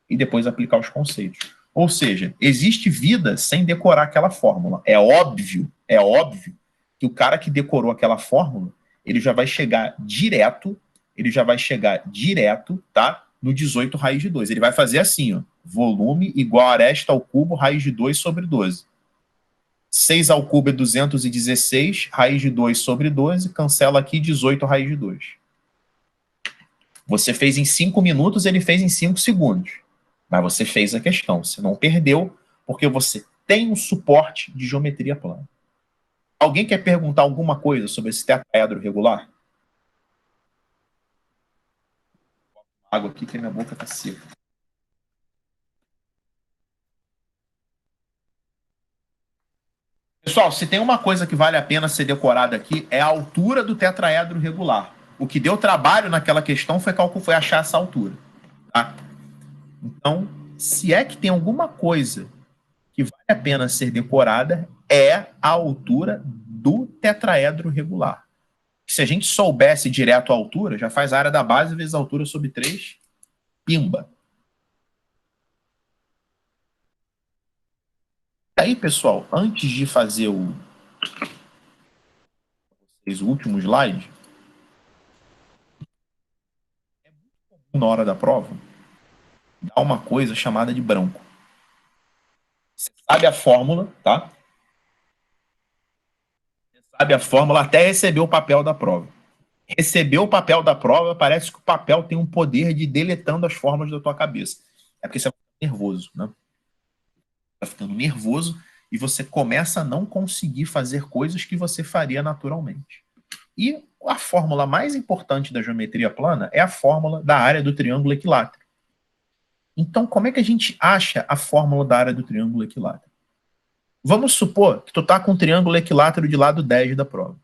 E depois aplicar os conceitos. Ou seja, existe vida sem decorar aquela fórmula. É óbvio que o cara que decorou aquela fórmula, ele já vai chegar direto, tá? No 18 raiz de 2. Ele vai fazer assim, ó, volume igual a aresta ao cubo raiz de 2 sobre 12. 6 ao cubo é 216, raiz de 2 sobre 12, cancela aqui 18 raiz de 2. Você fez em 5 minutos, ele fez em 5 segundos. Mas você fez a questão, você não perdeu, porque você tem um suporte de geometria plana. Alguém quer perguntar alguma coisa sobre esse tetraedro regular? Água aqui, que a minha boca está seca. Pessoal, se tem uma coisa que vale a pena ser decorada aqui, é a altura do tetraedro regular. O que deu trabalho naquela questão foi achar essa altura. Tá? Então, se é que tem alguma coisa que vale a pena ser decorada, é a altura do tetraedro regular. Se a gente soubesse direto a altura, já faz a área da base vezes a altura sobre 3, pimba. E aí, pessoal, antes de fazer o último slide, na hora da prova, dá uma coisa chamada de branco. Você sabe a fórmula, tá? Você sabe a fórmula até receber o papel da prova. Recebeu o papel da prova, parece que o papel tem um poder de ir deletando as fórmulas da tua cabeça. É porque você está nervoso, né? Está ficando nervoso e você começa a não conseguir fazer coisas que você faria naturalmente. E a fórmula mais importante da geometria plana é a fórmula da área do triângulo equilátero. Então, como é que a gente acha a fórmula da área do triângulo equilátero? Vamos supor que tu está com um triângulo equilátero de lado 10 da prova.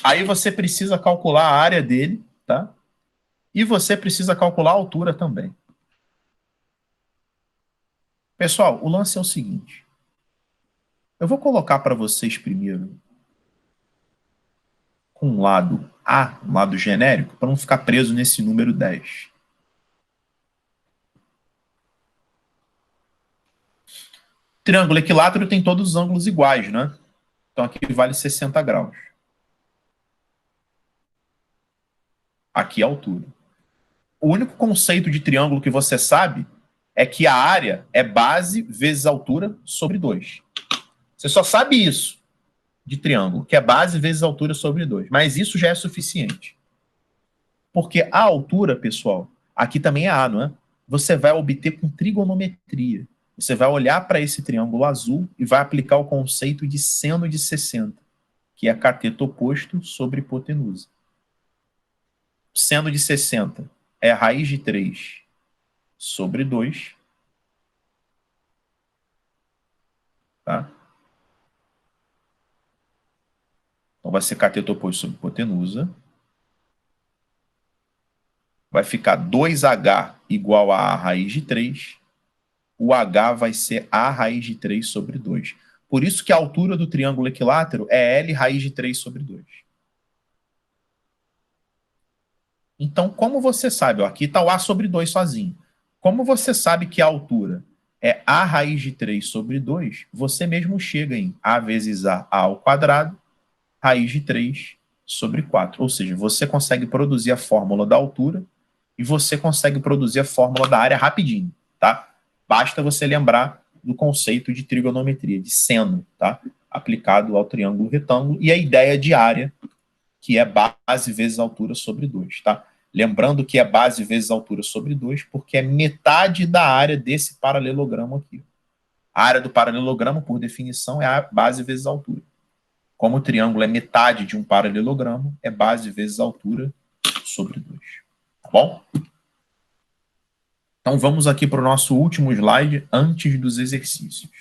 Aí você precisa calcular a área dele, tá? E você precisa calcular a altura também. Pessoal, o lance é o seguinte. Eu vou colocar para vocês primeiro com um lado A, um lado genérico, para não ficar preso nesse número 10. Triângulo equilátero tem todos os ângulos iguais, né? Então aqui vale 60 graus. Aqui é a altura. O único conceito de triângulo que você sabe é que a área é base vezes altura sobre 2. Você só sabe isso de triângulo, que é base vezes altura sobre 2. Mas isso já é suficiente. Porque a altura, pessoal, aqui também é A, não é? Você vai obter com trigonometria. Você vai olhar para esse triângulo azul e vai aplicar o conceito de seno de 60, que é cateto oposto sobre hipotenusa. Seno de 60 é a raiz de 3 sobre 2. Tá? Então vai ser cateto oposto sobre hipotenusa. Vai ficar 2H igual a raiz de 3. O H vai ser a raiz de 3 sobre 2. Por isso que a altura do triângulo equilátero é L raiz de 3 sobre 2. Então, como você sabe, ó, aqui está o A sobre 2 sozinho. Como você sabe que a altura é A raiz de 3 sobre 2, você mesmo chega em A vezes A ao quadrado, raiz de 3 sobre 4. Ou seja, você consegue produzir a fórmula da altura e você consegue produzir a fórmula da área rapidinho, tá? Basta você lembrar do conceito de trigonometria, de seno, tá? Aplicado ao triângulo retângulo, e a ideia de área, que é base vezes altura sobre 2, tá? Lembrando que é base vezes altura sobre 2, porque é metade da área desse paralelogramo aqui. A área do paralelogramo, por definição, é a base vezes a altura. Como o triângulo é metade de um paralelogramo, é base vezes altura sobre 2. Tá bom? Então vamos aqui para o nosso último slide, antes dos exercícios.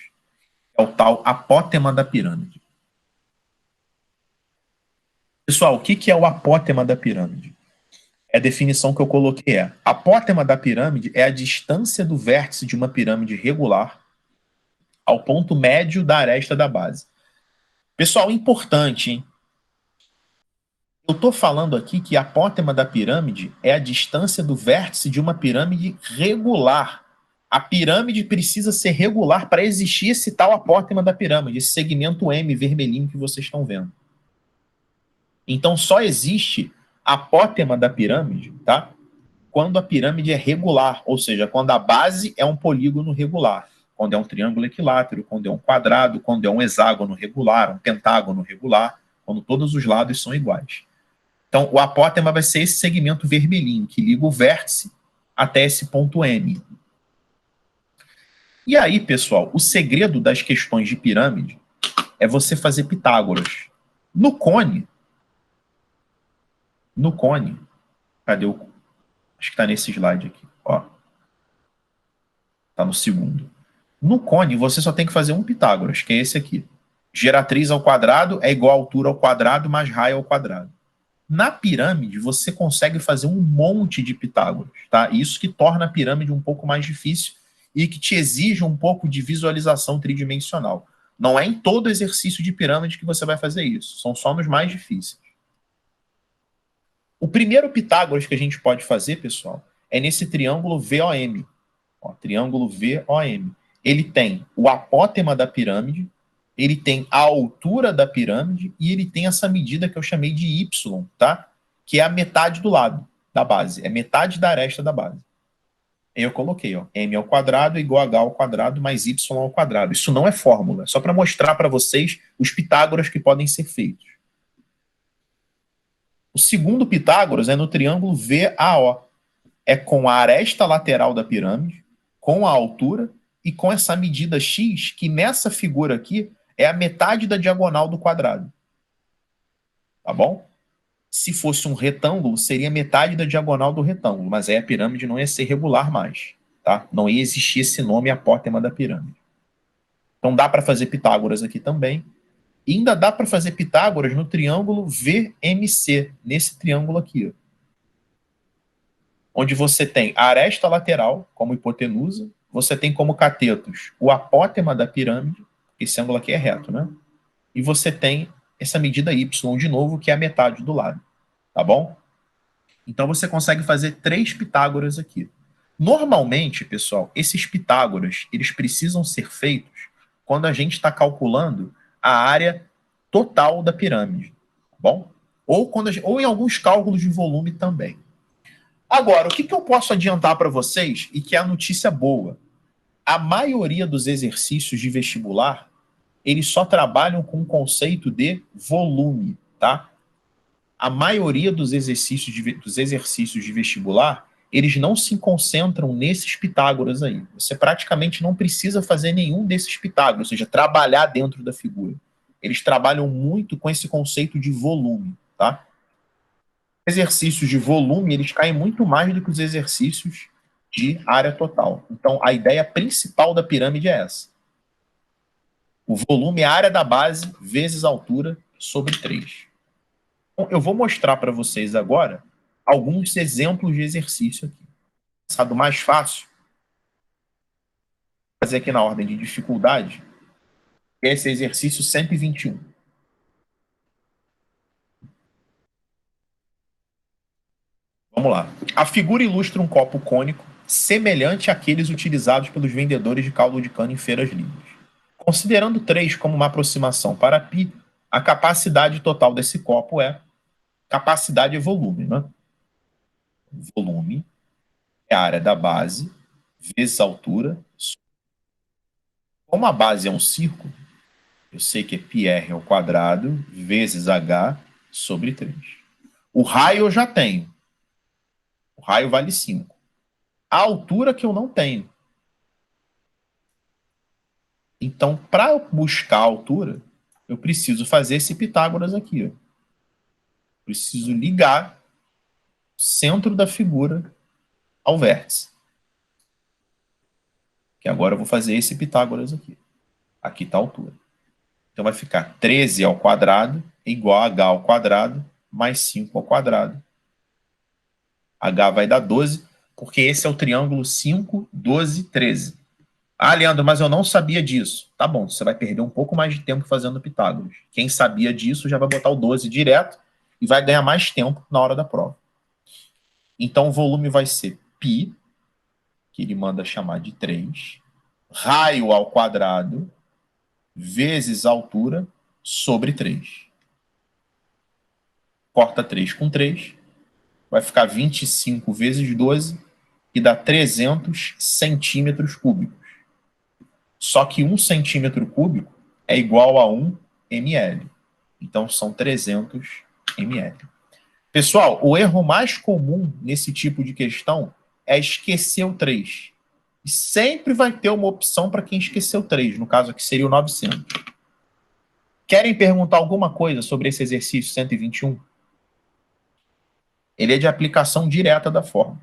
É o tal apótema da pirâmide. Pessoal, o que é o apótema da pirâmide? É a definição que eu coloquei é: apótema da pirâmide é a distância do vértice de uma pirâmide regular ao ponto médio da aresta da base. Pessoal, importante, hein? Eu estou falando aqui que a apótema da pirâmide é a distância do vértice de uma pirâmide regular. A pirâmide precisa ser regular para existir esse tal apótema da pirâmide, esse segmento M vermelhinho que vocês estão vendo. Então só existe apótema da pirâmide, tá? Quando a pirâmide é regular, ou seja, quando a base é um polígono regular, quando é um triângulo equilátero, quando é um quadrado, quando é um hexágono regular, um pentágono regular, quando todos os lados são iguais. Então, o apótema vai ser esse segmento vermelhinho que liga o vértice até esse ponto M. E aí, pessoal, o segredo das questões de pirâmide é você fazer Pitágoras. No cone, cadê o... Acho que está nesse slide aqui, ó. Está no segundo. No cone, você só tem que fazer um Pitágoras, que é esse aqui. Geratriz ao quadrado é igual a altura ao quadrado mais raio ao quadrado. Na pirâmide, você consegue fazer um monte de Pitágoras, tá? Isso que torna a pirâmide um pouco mais difícil e que te exige um pouco de visualização tridimensional. Não é em todo exercício de pirâmide que você vai fazer isso, são só nos mais difíceis. O primeiro Pitágoras que a gente pode fazer, pessoal, é nesse triângulo VOM. Ó, triângulo VOM. Ele tem o apótema da pirâmide, ele tem a altura da pirâmide e ele tem essa medida que eu chamei de Y, tá? Que é a metade do lado da base, é metade da aresta da base. Aí eu coloquei, ó, m ao quadrado é igual a h ao quadrado mais y ao quadrado. Isso não é fórmula, é só para mostrar para vocês os Pitágoras que podem ser feitos. O segundo Pitágoras é no triângulo VAO. É com a aresta lateral da pirâmide, com a altura e com essa medida x, que nessa figura aqui é a metade da diagonal do quadrado. Tá bom? Se fosse um retângulo, seria metade da diagonal do retângulo, mas aí a pirâmide não ia ser regular mais, tá? Não ia existir esse nome apótema da pirâmide. Então dá para fazer Pitágoras aqui também. E ainda dá para fazer Pitágoras no triângulo VMC, nesse triângulo aqui, ó, onde você tem a aresta lateral como hipotenusa, você tem como catetos o apótema da pirâmide, esse ângulo aqui é reto, né? E você tem essa medida y de novo, que é a metade do lado, tá bom? Então você consegue fazer 3 Pitágoras aqui. Normalmente, pessoal, esses Pitágoras, eles precisam ser feitos quando a gente está calculando a área total da pirâmide, tá bom? Ou em alguns cálculos de volume também. Agora, o que eu posso adiantar para vocês e que é a notícia boa? A maioria dos exercícios de vestibular, eles só trabalham com o conceito de volume, tá? A maioria dos exercícios de vestibular, eles não se concentram nesses Pitágoras aí. Você praticamente não precisa fazer nenhum desses Pitágoras, ou seja, trabalhar dentro da figura. Eles trabalham muito com esse conceito de volume, tá? Exercícios de volume, eles caem muito mais do que os exercícios de área total. Então, a ideia principal da pirâmide é essa. O volume é a área da base vezes a altura sobre 3. Então, eu vou mostrar para vocês agora alguns exemplos de exercício aqui. Sabe, o mais fácil, vou fazer aqui na ordem de dificuldade, Esse é exercício 121. Vamos lá. A figura ilustra um copo cônico semelhante àqueles utilizados pelos vendedores de caldo de cana em feiras livres. Considerando 3 como uma aproximação para π, a capacidade total desse copo é capacidade é volume, né? Volume é a área da base vezes a altura. Como a base é um círculo, eu sei que é πr ao quadrado vezes h sobre 3. O raio eu já tenho. O raio vale 5. A altura que eu não tenho. Então, para buscar a altura, eu preciso fazer esse Pitágoras aqui. Ó. Preciso ligar o centro da figura ao vértice. Que agora eu vou fazer esse Pitágoras aqui. Aqui está a altura. Então vai ficar 13 ao quadrado igual a h ao quadrado mais 5 ao quadrado. H vai dar 12, porque esse é o triângulo 5, 12, 13. Ah, Leandro, mas eu não sabia disso. Tá bom, você vai perder um pouco mais de tempo fazendo Pitágoras. Quem sabia disso já vai botar o 12 direto e vai ganhar mais tempo na hora da prova. Então o volume vai ser π, que ele manda chamar de 3, raio ao quadrado, vezes a altura, sobre 3. Corta 3 com 3, vai ficar 25 vezes 12, que dá 300 centímetros cúbicos. Só que 1 centímetro cúbico é igual a 1 ml. Então, são 300 ml. Pessoal, o erro mais comum nesse tipo de questão é esquecer o 3. E sempre vai ter uma opção para quem esqueceu o 3, no caso aqui seria o 900. Querem perguntar alguma coisa sobre esse exercício 121? Ele é de aplicação direta da fórmula.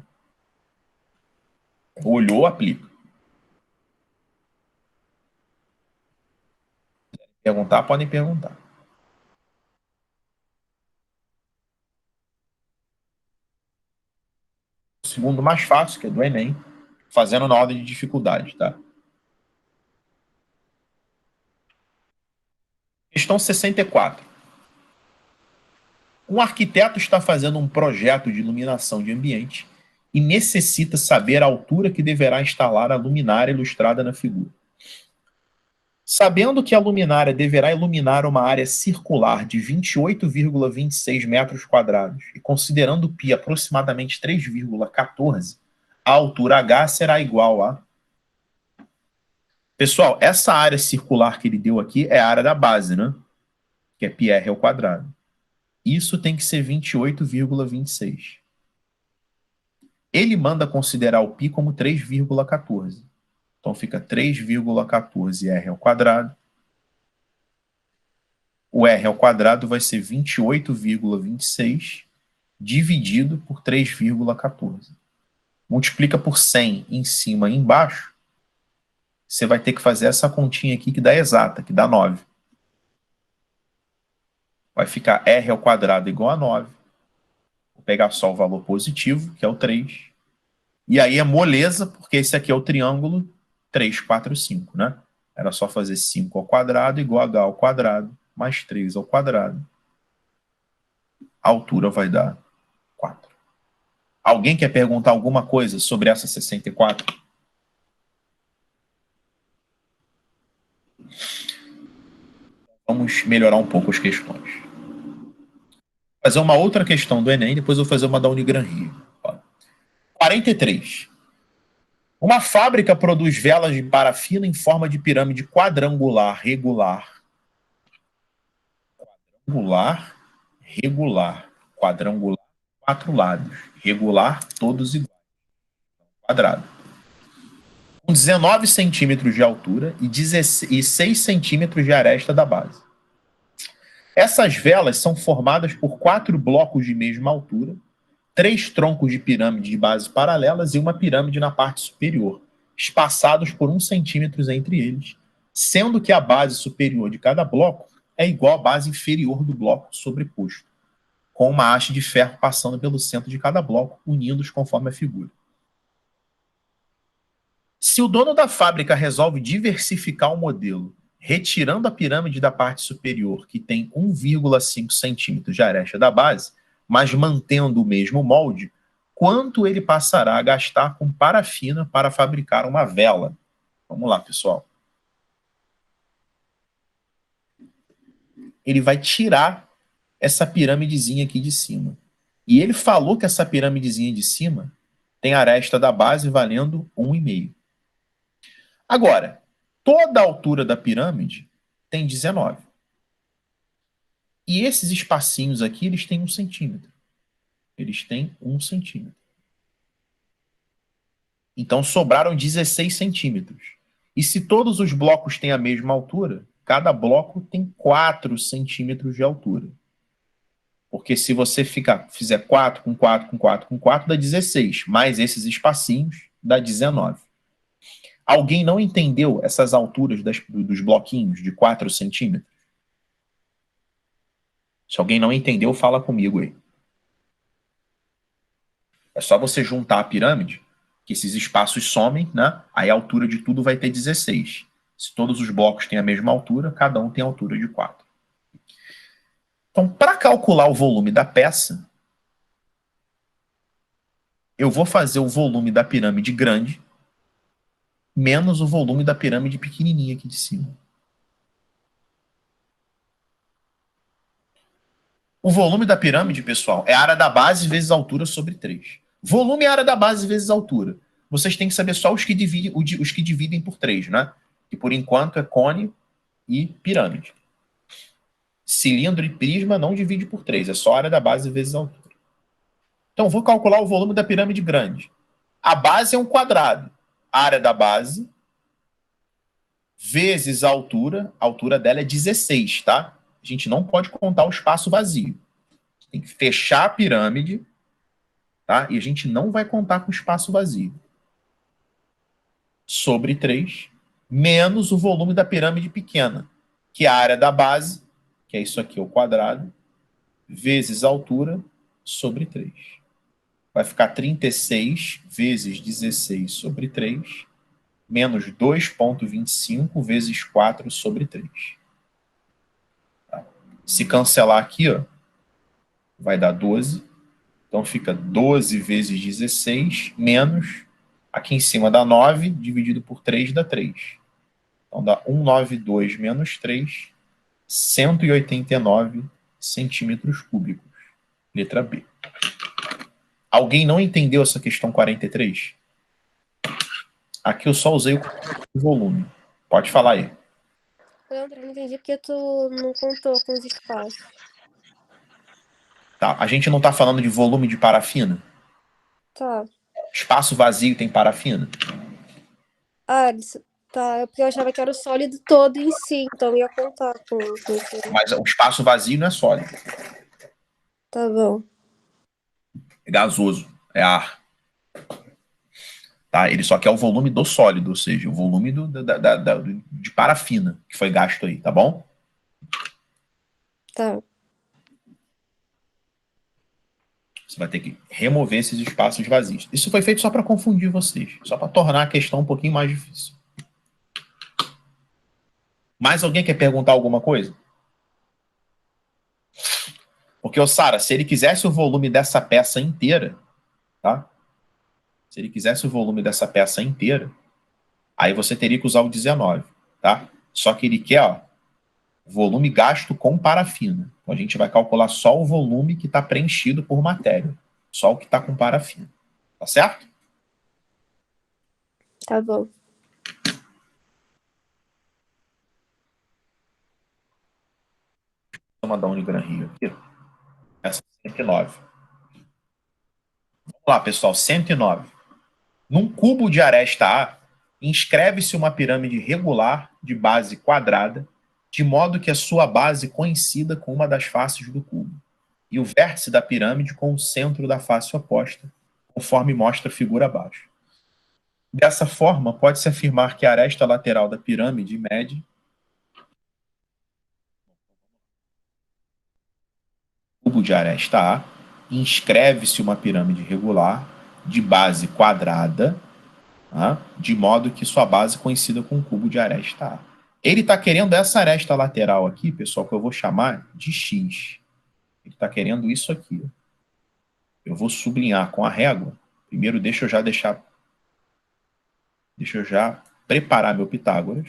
Olhou, aplica. Perguntar, podem perguntar. O segundo mais fácil, que é do Enem, fazendo na ordem de dificuldade, tá? Questão 64. Um arquiteto está fazendo um projeto de iluminação de ambiente e necessita saber a altura que deverá instalar a luminária ilustrada na figura. Sabendo que a luminária deverá iluminar uma área circular de 28,26 metros quadrados e considerando π aproximadamente 3,14, a altura h será igual a... Pessoal, essa área circular que ele deu aqui é a área da base, né? Que é πr ao quadrado. Isso tem que ser 28,26. Ele manda considerar o π como 3,14. Então fica 3,14 r ao quadrado. O r ao quadrado vai ser 28,26 dividido por 3,14. Multiplica por 100 em cima e embaixo. Você vai ter que fazer essa continha aqui que dá exata, que dá 9. Vai ficar r ao quadrado igual a 9. Vou pegar só o valor positivo, que é o 3. E aí é moleza, porque esse aqui é o triângulo 3, 4, 5, né? Era só fazer 5 ao quadrado igual a h ao quadrado mais 3 ao quadrado. A altura vai dar 4. Alguém quer perguntar alguma coisa sobre essa 64? Vamos melhorar um pouco as questões. Vou fazer uma outra questão do Enem, depois eu vou fazer uma da Unigran Rio. 43. Uma fábrica produz velas de parafina em forma de pirâmide quadrangular regular. Quadrangular, 4 lados. Regular, todos iguais. Quadrado. Com 19 centímetros de altura e 6 centímetros de aresta da base. Essas velas são formadas por 4 blocos de mesma altura, 3 troncos de pirâmide de bases paralelas e uma pirâmide na parte superior, espaçados por 1 centímetro entre eles, sendo que a base superior de cada bloco é igual à base inferior do bloco sobreposto, com uma haste de ferro passando pelo centro de cada bloco, unindo-os conforme a figura. Se o dono da fábrica resolve diversificar o modelo, retirando a pirâmide da parte superior, que tem 1,5 centímetros de aresta da base, mas mantendo o mesmo molde, quanto ele passará a gastar com parafina para fabricar uma vela? Vamos lá, pessoal. Ele vai tirar essa pirâmidezinha aqui de cima. E ele falou que essa pirâmidezinha de cima tem a aresta da base valendo 1,5. Agora, toda a altura da pirâmide tem 19. E esses espacinhos aqui, eles têm 1 centímetro. Eles têm 1 centímetro. Então, sobraram 16 centímetros. E se todos os blocos têm a mesma altura, cada bloco tem 4 centímetros de altura. Porque se você fizer 4 com 4 com 4 com 4, dá 16. Mais esses espacinhos, dá 19. Alguém não entendeu essas alturas dos bloquinhos de 4 centímetros? Se alguém não entendeu, fala comigo aí. É só você juntar a pirâmide, que esses espaços somem, né? Aí a altura de tudo vai ter 16. Se todos os blocos têm a mesma altura, cada um tem a altura de 4. Então, para calcular o volume da peça, eu vou fazer o volume da pirâmide grande menos o volume da pirâmide pequenininha aqui de cima. O volume da pirâmide, pessoal, é a área da base vezes a altura sobre 3. Volume é a área da base vezes a altura. Vocês têm que saber só os que dividem por 3, né? Que por enquanto é cone e pirâmide. Cilindro e prisma não divide por 3, é só a área da base vezes a altura. Então, vou calcular o volume da pirâmide grande. A base é um quadrado. A área da base vezes a altura dela é 16, tá? A gente não pode contar o espaço vazio. Tem que fechar a pirâmide, tá? E a gente não vai contar com o espaço vazio. Sobre 3, menos o volume da pirâmide pequena, que é a área da base, que é isso aqui, o quadrado, vezes a altura, sobre 3. Vai ficar 36 vezes 16 sobre 3, menos 2,25 vezes 4 sobre 3. Tá? Se cancelar aqui, ó, vai dar 12. Então fica 12 vezes 16, menos, aqui em cima dá 9, dividido por 3 dá 3. Então dá 192 menos 3, 189 centímetros cúbicos. Letra B. Alguém não entendeu essa questão 43? Aqui eu só usei o volume. Pode falar aí. Leandro, eu não entendi porque tu não contou com os espaços. Tá, a gente não está falando de volume de parafina? Tá. Espaço vazio tem parafina? Ah, tá. É porque eu achava que era o sólido todo em si, então eu ia contar com isso. Mas o espaço vazio não é sólido. Tá bom. É gasoso, é ar. Tá? Ele só quer o volume do sólido, ou seja, o volume de parafina que foi gasto aí, tá bom? Tá. Você vai ter que remover esses espaços vazios. Isso foi feito só para confundir vocês, só para tornar a questão um pouquinho mais difícil. Mais alguém quer perguntar alguma coisa? Porque, Sara, se ele quisesse o volume dessa peça inteira, tá? Se ele quisesse o volume dessa peça inteira, aí você teria que usar o 19, tá? Só que ele quer, ó, volume gasto com parafina. Então a gente vai calcular só o volume que está preenchido por matéria. Só o que está com parafina. Tá certo? Tá bom. Vou mandar um Unigran Rio aqui. Essa é 109. Vamos lá, pessoal. 109. Num cubo de aresta A, inscreve-se uma pirâmide regular de base quadrada, de modo que a sua base coincida com uma das faces do cubo, e o vértice da pirâmide com o centro da face oposta, conforme mostra a figura abaixo. Dessa forma, pode-se afirmar que a aresta lateral da pirâmide mede cubo de aresta A, inscreve-se uma pirâmide regular de base quadrada, de modo que sua base coincida com o cubo de aresta A. Ele está querendo essa aresta lateral aqui, pessoal, que eu vou chamar de X. Ele está querendo isso aqui. Eu vou sublinhar com a régua. Primeiro, deixa eu já preparar meu Pitágoras.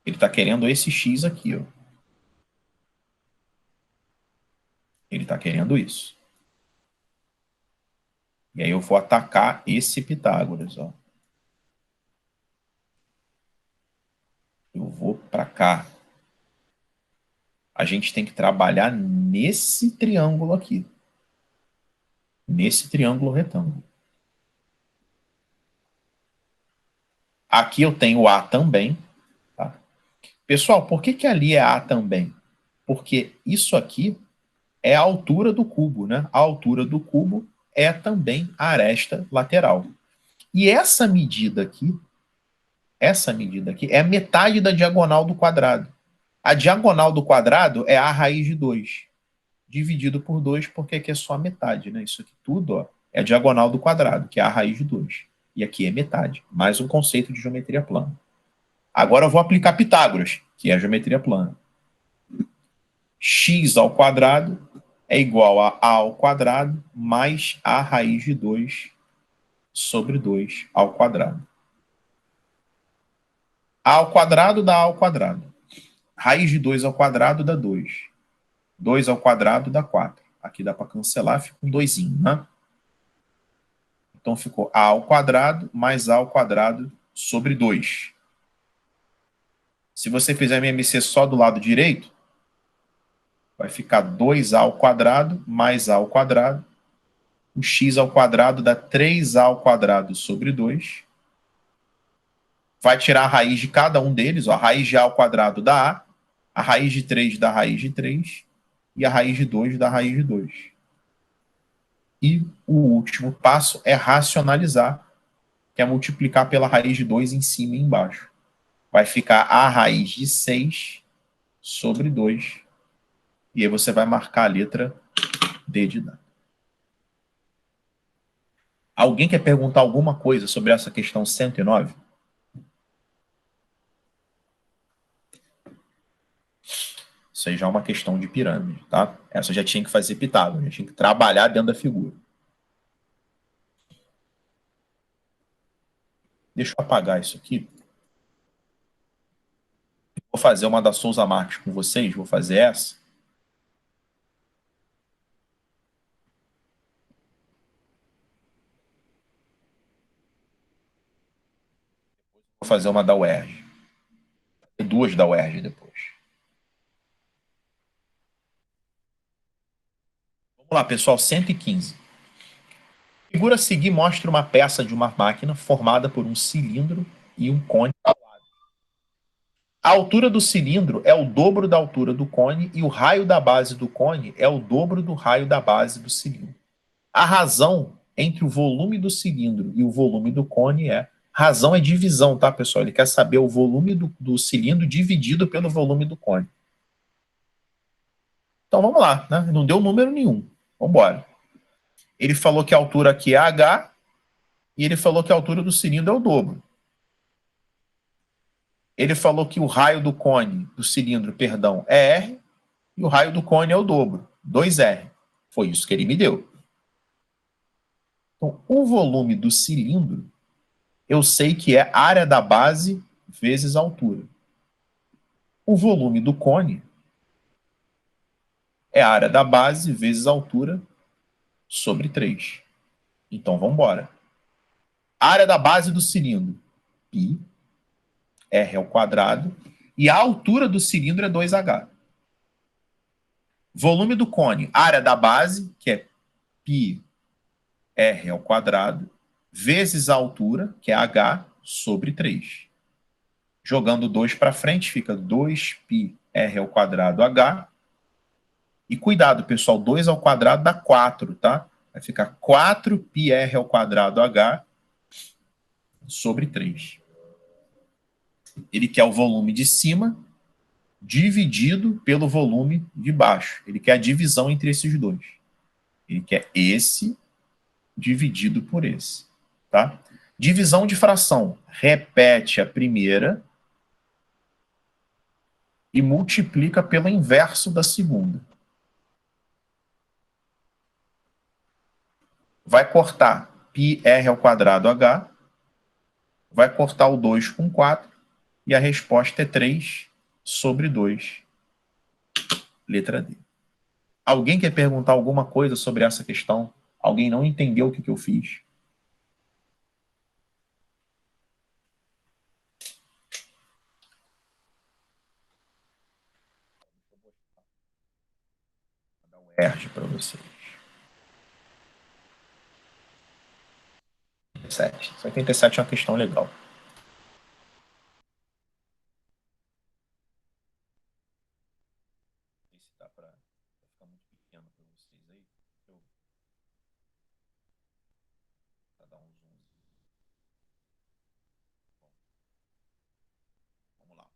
Ele está querendo esse X aqui, ó. Ele está querendo isso. E aí eu vou atacar esse Pitágoras, ó. Eu vou para cá. A gente tem que trabalhar nesse triângulo aqui. Nesse triângulo retângulo. Aqui eu tenho A também. Tá? Pessoal, por que ali é A também? Porque isso aqui é a altura do cubo, né? A altura do cubo é também a aresta lateral. E essa medida aqui é metade da diagonal do quadrado. A diagonal do quadrado é a raiz de 2, dividido por 2, porque aqui é só a metade, né? Isso aqui tudo, ó, é a diagonal do quadrado, que é a raiz de 2. E aqui é metade, mais um conceito de geometria plana. Agora eu vou aplicar Pitágoras, que é a geometria plana. X ao quadrado é igual a ao quadrado mais a raiz de 2 sobre 2 ao quadrado. A ao quadrado dá A ao quadrado. Raiz de 2 ao quadrado dá 2. 2 ao quadrado dá 4. Aqui dá para cancelar, fica um 2, né? Então ficou A ao quadrado mais A ao quadrado sobre 2. Se você fizer MMC só do lado direito, vai ficar 2A ao quadrado mais A ao quadrado. O x ao quadrado dá 3A ao quadrado sobre 2. Vai tirar a raiz de cada um deles. Ó, a raiz de A ao quadrado dá A raiz de 3 dá raiz de 3 e a raiz de 2 dá raiz de 2. E o último passo é racionalizar, que é multiplicar pela raiz de 2 em cima e embaixo. Vai ficar a raiz de 6 sobre 2. E aí você vai marcar a letra D de dado. Alguém quer perguntar alguma coisa sobre essa questão 109? Isso aí já é uma questão de pirâmide, tá? Essa já tinha que fazer Pitágoras, já tinha que trabalhar dentro da figura. Deixa eu apagar isso aqui. Vou fazer uma da Souza Marques com vocês, vou fazer essa. Vou fazer uma da UERJ. Duas da UERJ depois. Vamos lá, pessoal, 115. A figura a seguir mostra uma peça de uma máquina formada por um cilindro e um cone ao lado. A altura do cilindro é o dobro da altura do cone e o raio da base do cone é o dobro do raio da base do cilindro. A razão entre o volume do cilindro e o volume do cone é... Razão é divisão, tá, pessoal? Ele quer saber o volume do cilindro dividido pelo volume do cone. Então vamos lá, né? Não deu número nenhum. Vamos embora. Ele falou que a altura aqui é H e ele falou que a altura do cilindro é o dobro. Ele falou que o raio do cone, do cilindro, perdão, é R e o raio do cone é o dobro, 2R. Foi isso que ele me deu. Então, o volume do cilindro, eu sei que é área da base vezes a altura. O volume do cone é a área da base vezes a altura sobre 3. Então, vamos embora. Área da base do cilindro, π, R ao quadrado, e a altura do cilindro é 2H. Volume do cone, área da base, que é π, R ao quadrado, vezes a altura, que é H, sobre 3. Jogando 2 para frente, fica 2π R ao quadrado H. E cuidado, pessoal, 2 ao quadrado dá 4, tá? Vai ficar 4π R ao quadrado H sobre 3. Ele quer o volume de cima dividido pelo volume de baixo. Ele quer a divisão entre esses dois. Ele quer esse dividido por esse, tá? Divisão de fração. Repete a primeira e multiplica pelo inverso da segunda. Vai cortar πr ao quadrado h, vai cortar o 2 com 4, e a resposta é 3 sobre 2. Letra D. Alguém quer perguntar alguma coisa sobre essa questão? Alguém não entendeu o que eu fiz? Vou dar um ERG para vocês. 77 é uma questão legal. Dá para ficar muito pequeno para vocês aí. Para dar um zoom. Vamos lá.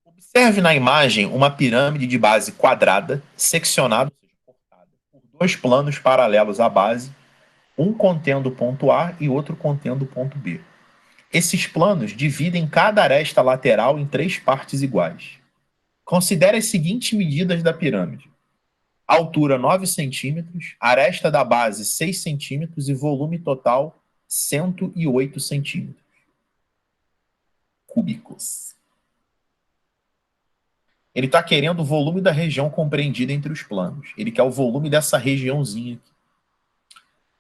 Observe na imagem uma pirâmide de base quadrada, seccionada, ou seja, cortada, por dois planos paralelos à base, um contendo o ponto A e outro contendo o ponto B. Esses planos dividem cada aresta lateral em 3 partes iguais. Considere as seguintes medidas da pirâmide. Altura 9 centímetros, aresta da base 6 centímetros e volume total 108 centímetros cúbicos. Ele está querendo o volume da região compreendida entre os planos. Ele quer o volume dessa regiãozinha aqui.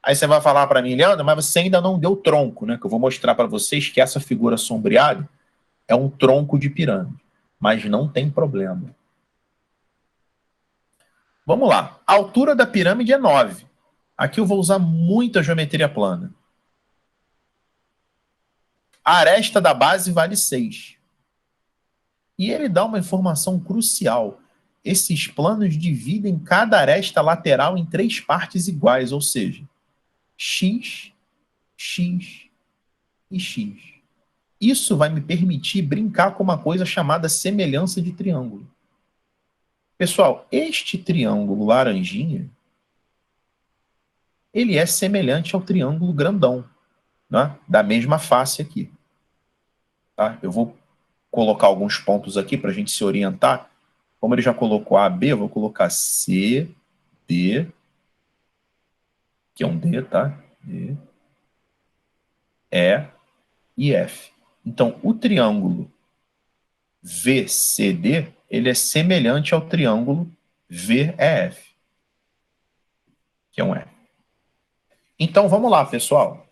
Aí você vai falar para mim, Leandro, mas você ainda não deu tronco, né? Que eu vou mostrar para vocês que essa figura sombreada é um tronco de pirâmide. Mas não tem problema. Vamos lá. A altura da pirâmide é 9. Aqui eu vou usar muita geometria plana. A aresta da base vale 6. E ele dá uma informação crucial. Esses planos dividem cada aresta lateral em 3 partes iguais, ou seja, x, x e x. Isso vai me permitir brincar com uma coisa chamada semelhança de triângulo. Pessoal, este triângulo laranjinha, ele é semelhante ao triângulo grandão, né? Da mesma face aqui. Tá? Eu vou colocar alguns pontos aqui para a gente se orientar. Como ele já colocou A, B, eu vou colocar C, D, que é um D, tá? D, E e F. Então, o triângulo VCD, ele é semelhante ao triângulo VEF, que é um F. Então, vamos lá, pessoal.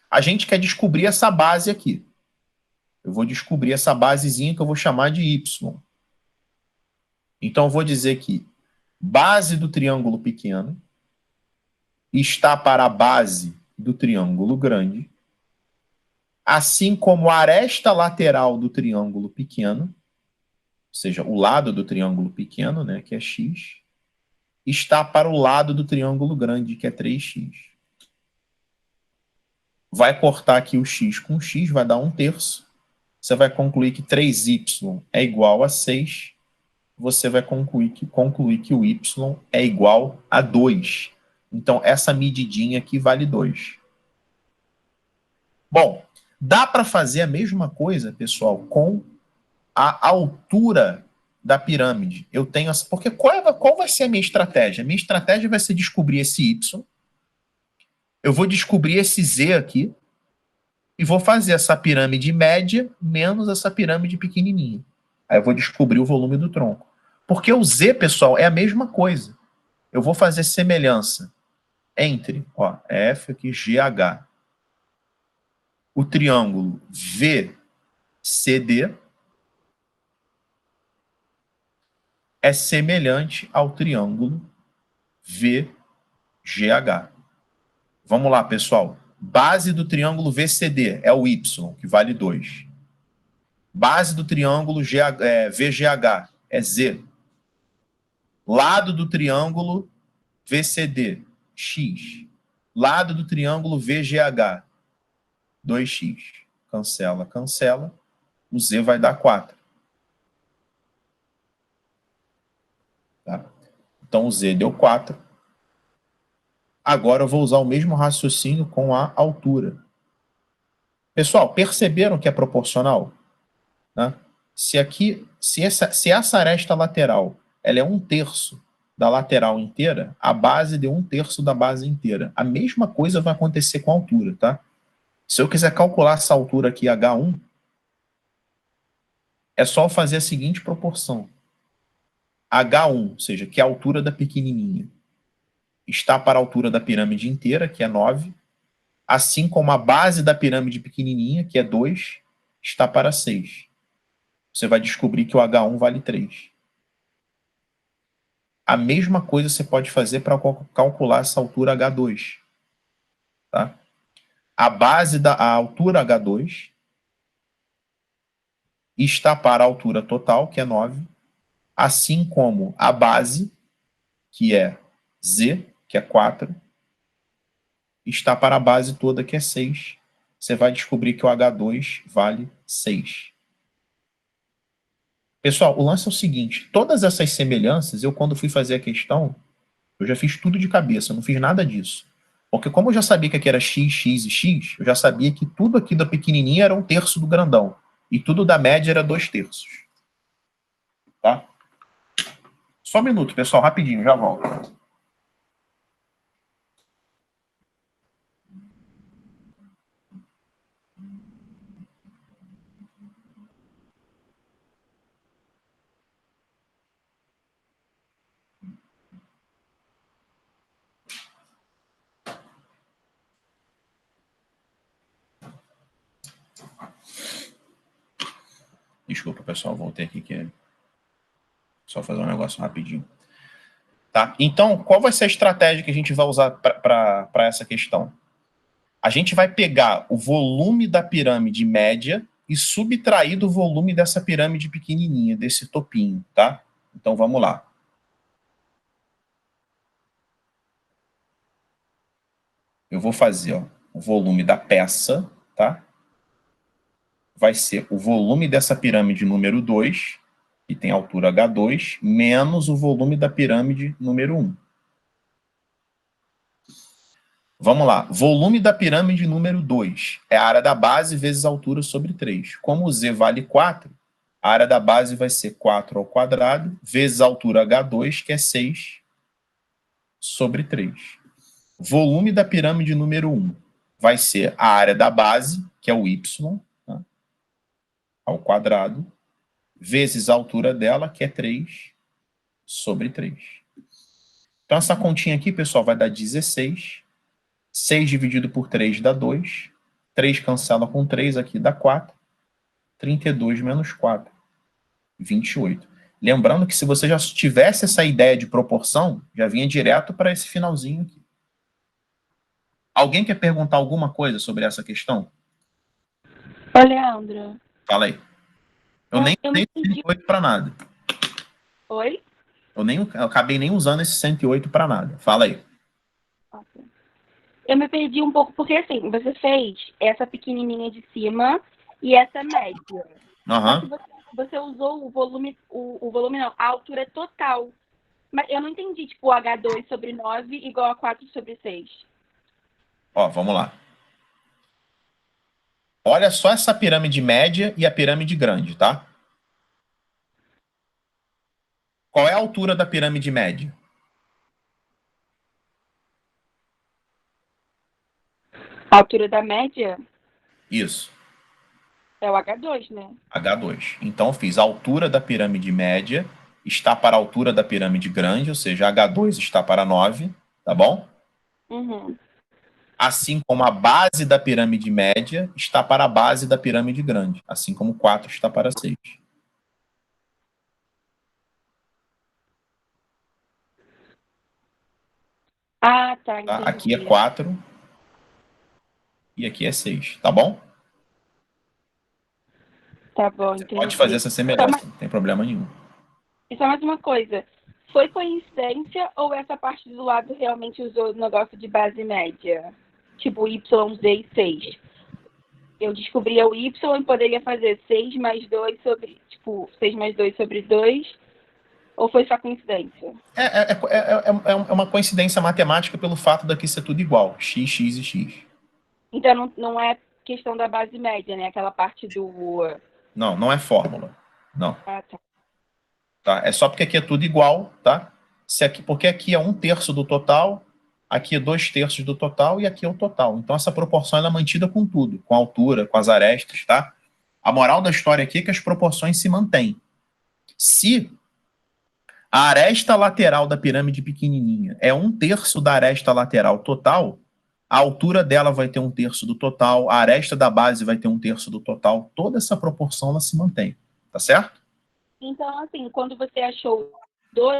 A gente quer descobrir essa base aqui. Eu vou descobrir essa basezinha que eu vou chamar de Y. Então, eu vou dizer que base do triângulo pequeno está para a base do triângulo grande, assim como a aresta lateral do triângulo pequeno, ou seja, o lado do triângulo pequeno, né, que é x, está para o lado do triângulo grande, que é 3x. Vai cortar aqui o x com x, vai dar 1/3. Você vai concluir que 3y é igual a 6. Você vai concluir que o y é igual a 2. Então, essa medidinha aqui vale 2. Bom, dá para fazer a mesma coisa, pessoal, com a altura da pirâmide. Eu tenho essa, porque qual vai ser a minha estratégia? A minha estratégia vai ser descobrir esse y, eu vou descobrir esse z aqui, e vou fazer essa pirâmide média menos essa pirâmide pequenininha. Aí eu vou descobrir o volume do tronco. Porque o z, pessoal, é a mesma coisa. Eu vou fazer semelhança entre, ó, F aqui, GH, o triângulo VCD é semelhante ao triângulo VGH. Vamos lá, pessoal. Base do triângulo VCD é o Y, que vale 2. Base do triângulo VGH é Z. Lado do triângulo VCD, X. Lado do triângulo VGH, 2x. Cancela, cancela. O Z vai dar 4. Tá? Então, o Z deu 4. Agora eu vou usar o mesmo raciocínio com a altura. Pessoal, perceberam que é proporcional? Né? Se essa aresta lateral ela é 1/3 da lateral inteira, a base deu 1/3 da base inteira. A mesma coisa vai acontecer com a altura, tá? Se eu quiser calcular essa altura aqui, H1, é só fazer a seguinte proporção. H1, ou seja, que é a altura da pequenininha, está para a altura da pirâmide inteira, que é 9, assim como a base da pirâmide pequenininha, que é 2, está para 6. Você vai descobrir que o H1 vale 3. A mesma coisa você pode fazer para calcular essa altura H2. Tá? A altura H2 está para a altura total, que é 9, assim como a base, que é Z, que é 4, está para a base toda, que é 6. Você vai descobrir que o H2 vale 6. Pessoal, o lance é o seguinte, todas essas semelhanças, eu quando fui fazer a questão, eu já fiz tudo de cabeça, eu não fiz nada disso. Porque como eu já sabia que aqui era x, x e x, eu já sabia que tudo aqui da pequenininha era 1/3 do grandão. E tudo da média era 2/3. Tá? Só um minuto, pessoal, rapidinho, já volto. Desculpa, pessoal, voltei aqui que é só fazer um negócio rapidinho. Tá? Então, qual vai ser a estratégia que a gente vai usar para essa questão? A gente vai pegar o volume da pirâmide média e subtrair do volume dessa pirâmide pequenininha, desse topinho, tá? Então, vamos lá. Eu vou fazer, ó, o volume da peça, tá? Vai ser o volume dessa pirâmide número 2, que tem altura H2, menos o volume da pirâmide número 1. Vamos lá. Volume da pirâmide número 2 é a área da base vezes a altura sobre 3. Como o Z vale 4, a área da base vai ser 4 ao quadrado, vezes a altura H2, que é 6 sobre 3. Volume da pirâmide número 1 vai ser a área da base, que é o Y, tá? Ao quadrado, vezes a altura dela, que é 3 sobre 3. Então, essa continha aqui, pessoal, vai dar 16. 6 dividido por 3 dá 2. 3 cancela com 3, aqui dá 4. 32 menos 4, 28. Lembrando que se você já tivesse essa ideia de proporção, já vinha direto para esse finalzinho aqui. Alguém quer perguntar alguma coisa sobre essa questão? Ô, Leandro. Fala aí. Eu nem eu usei 108 para nada. Oi? Eu acabei nem usando esse 108 para nada. Fala aí. Eu me perdi um pouco, porque assim, você fez essa pequenininha de cima e essa média. Só que você usou o volume, o volume não, a altura total. Mas eu não entendi, tipo, H2 sobre 9 igual a 4 sobre 6. Ó, vamos lá. Olha só essa pirâmide média e a pirâmide grande, tá? Qual é a altura da pirâmide média? A altura da média? Isso. É o H2, né? H2. Então, eu fiz a altura da pirâmide média está para a altura da pirâmide grande, ou seja, H2 está para 9, tá bom? Uhum. Assim como a base da pirâmide média está para a base da pirâmide grande, assim como 4 está para 6. Ah, tá, entendi. Tá? Aqui é 4 e aqui é 6, tá bom? Tá bom, Você entendi. pode fazer essa semelhança, não tem problema nenhum. E só mais uma coisa. Foi coincidência ou essa parte do lado realmente usou o negócio de base média? Tipo Y, Z e 6. Eu descobria o Y e poderia fazer 6 mais 2 sobre, tipo, 6 mais 2 sobre 2 Ou foi só coincidência? É uma coincidência matemática pelo fato daqui ser tudo igual. X, X e X. Então não é questão da base média, né? Aquela parte do... Não é fórmula. Não. Ah, tá. Tá? É só porque aqui é tudo igual, tá? Porque aqui é 1/3 do total, aqui é 2/3 do total e aqui é o total. Então essa proporção ela é mantida com tudo, com a altura, com as arestas, tá? A moral da história aqui é que as proporções se mantêm. Se a aresta lateral da pirâmide pequenininha é 1/3 da aresta lateral total, a altura dela vai ter 1/3 do total, a aresta da base vai ter 1/3 do total, toda essa proporção ela se mantém, tá certo? Então, assim, quando você achou 2,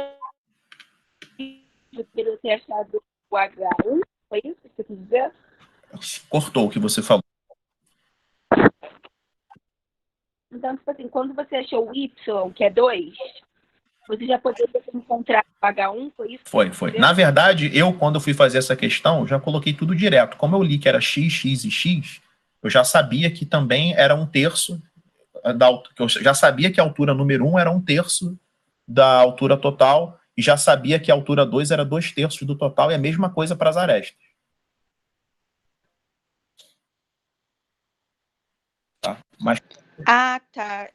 você deveria ter achado o H1, foi isso que você quis dizer? Cortou o que você falou. Então, tipo assim, quando você achou o Y, que é 2, você já poderia encontrar o H1, foi isso? Foi. Na verdade, quando eu fui fazer essa questão, já coloquei tudo direto. Como eu li que era X, X e X, eu já sabia que também era 1/3 que eu já sabia que a altura número 1 era 1/3 da altura total, e já sabia que a altura 2 era 2/3 do total, e a mesma coisa para as arestas. Tá? Mas... Ah, tá.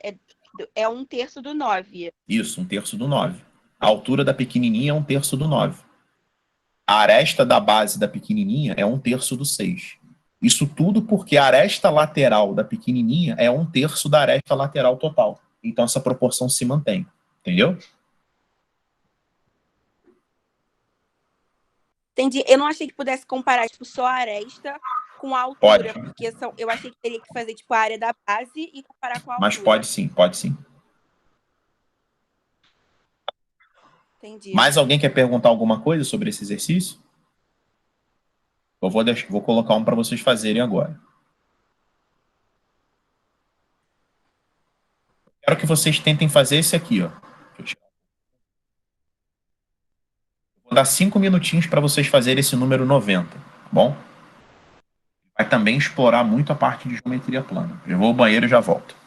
É 1/3 do 9. Isso, 1/3 do 9. A altura da pequenininha é 1/3 do 9. A aresta da base da pequenininha é 1/3 do 6. Isso tudo porque a aresta lateral da pequenininha é 1/3 da aresta lateral total. Então essa proporção se mantém. Entendeu? Entendi. Eu não achei que pudesse comparar, tipo, só a aresta com a altura. Pode. Porque eu achei que teria que fazer, tipo, a área da base e comparar com a altura. Mas pode sim, pode sim. Entendi. Mais alguém quer perguntar alguma coisa sobre esse exercício? Eu vou colocar um para vocês fazerem agora. Quero que vocês tentem fazer esse aqui, ó. Vou dar 5 minutinhos para vocês fazerem esse número 90, tá bom? Vai também explorar muito a parte de geometria plana. Eu vou ao banheiro e já volto.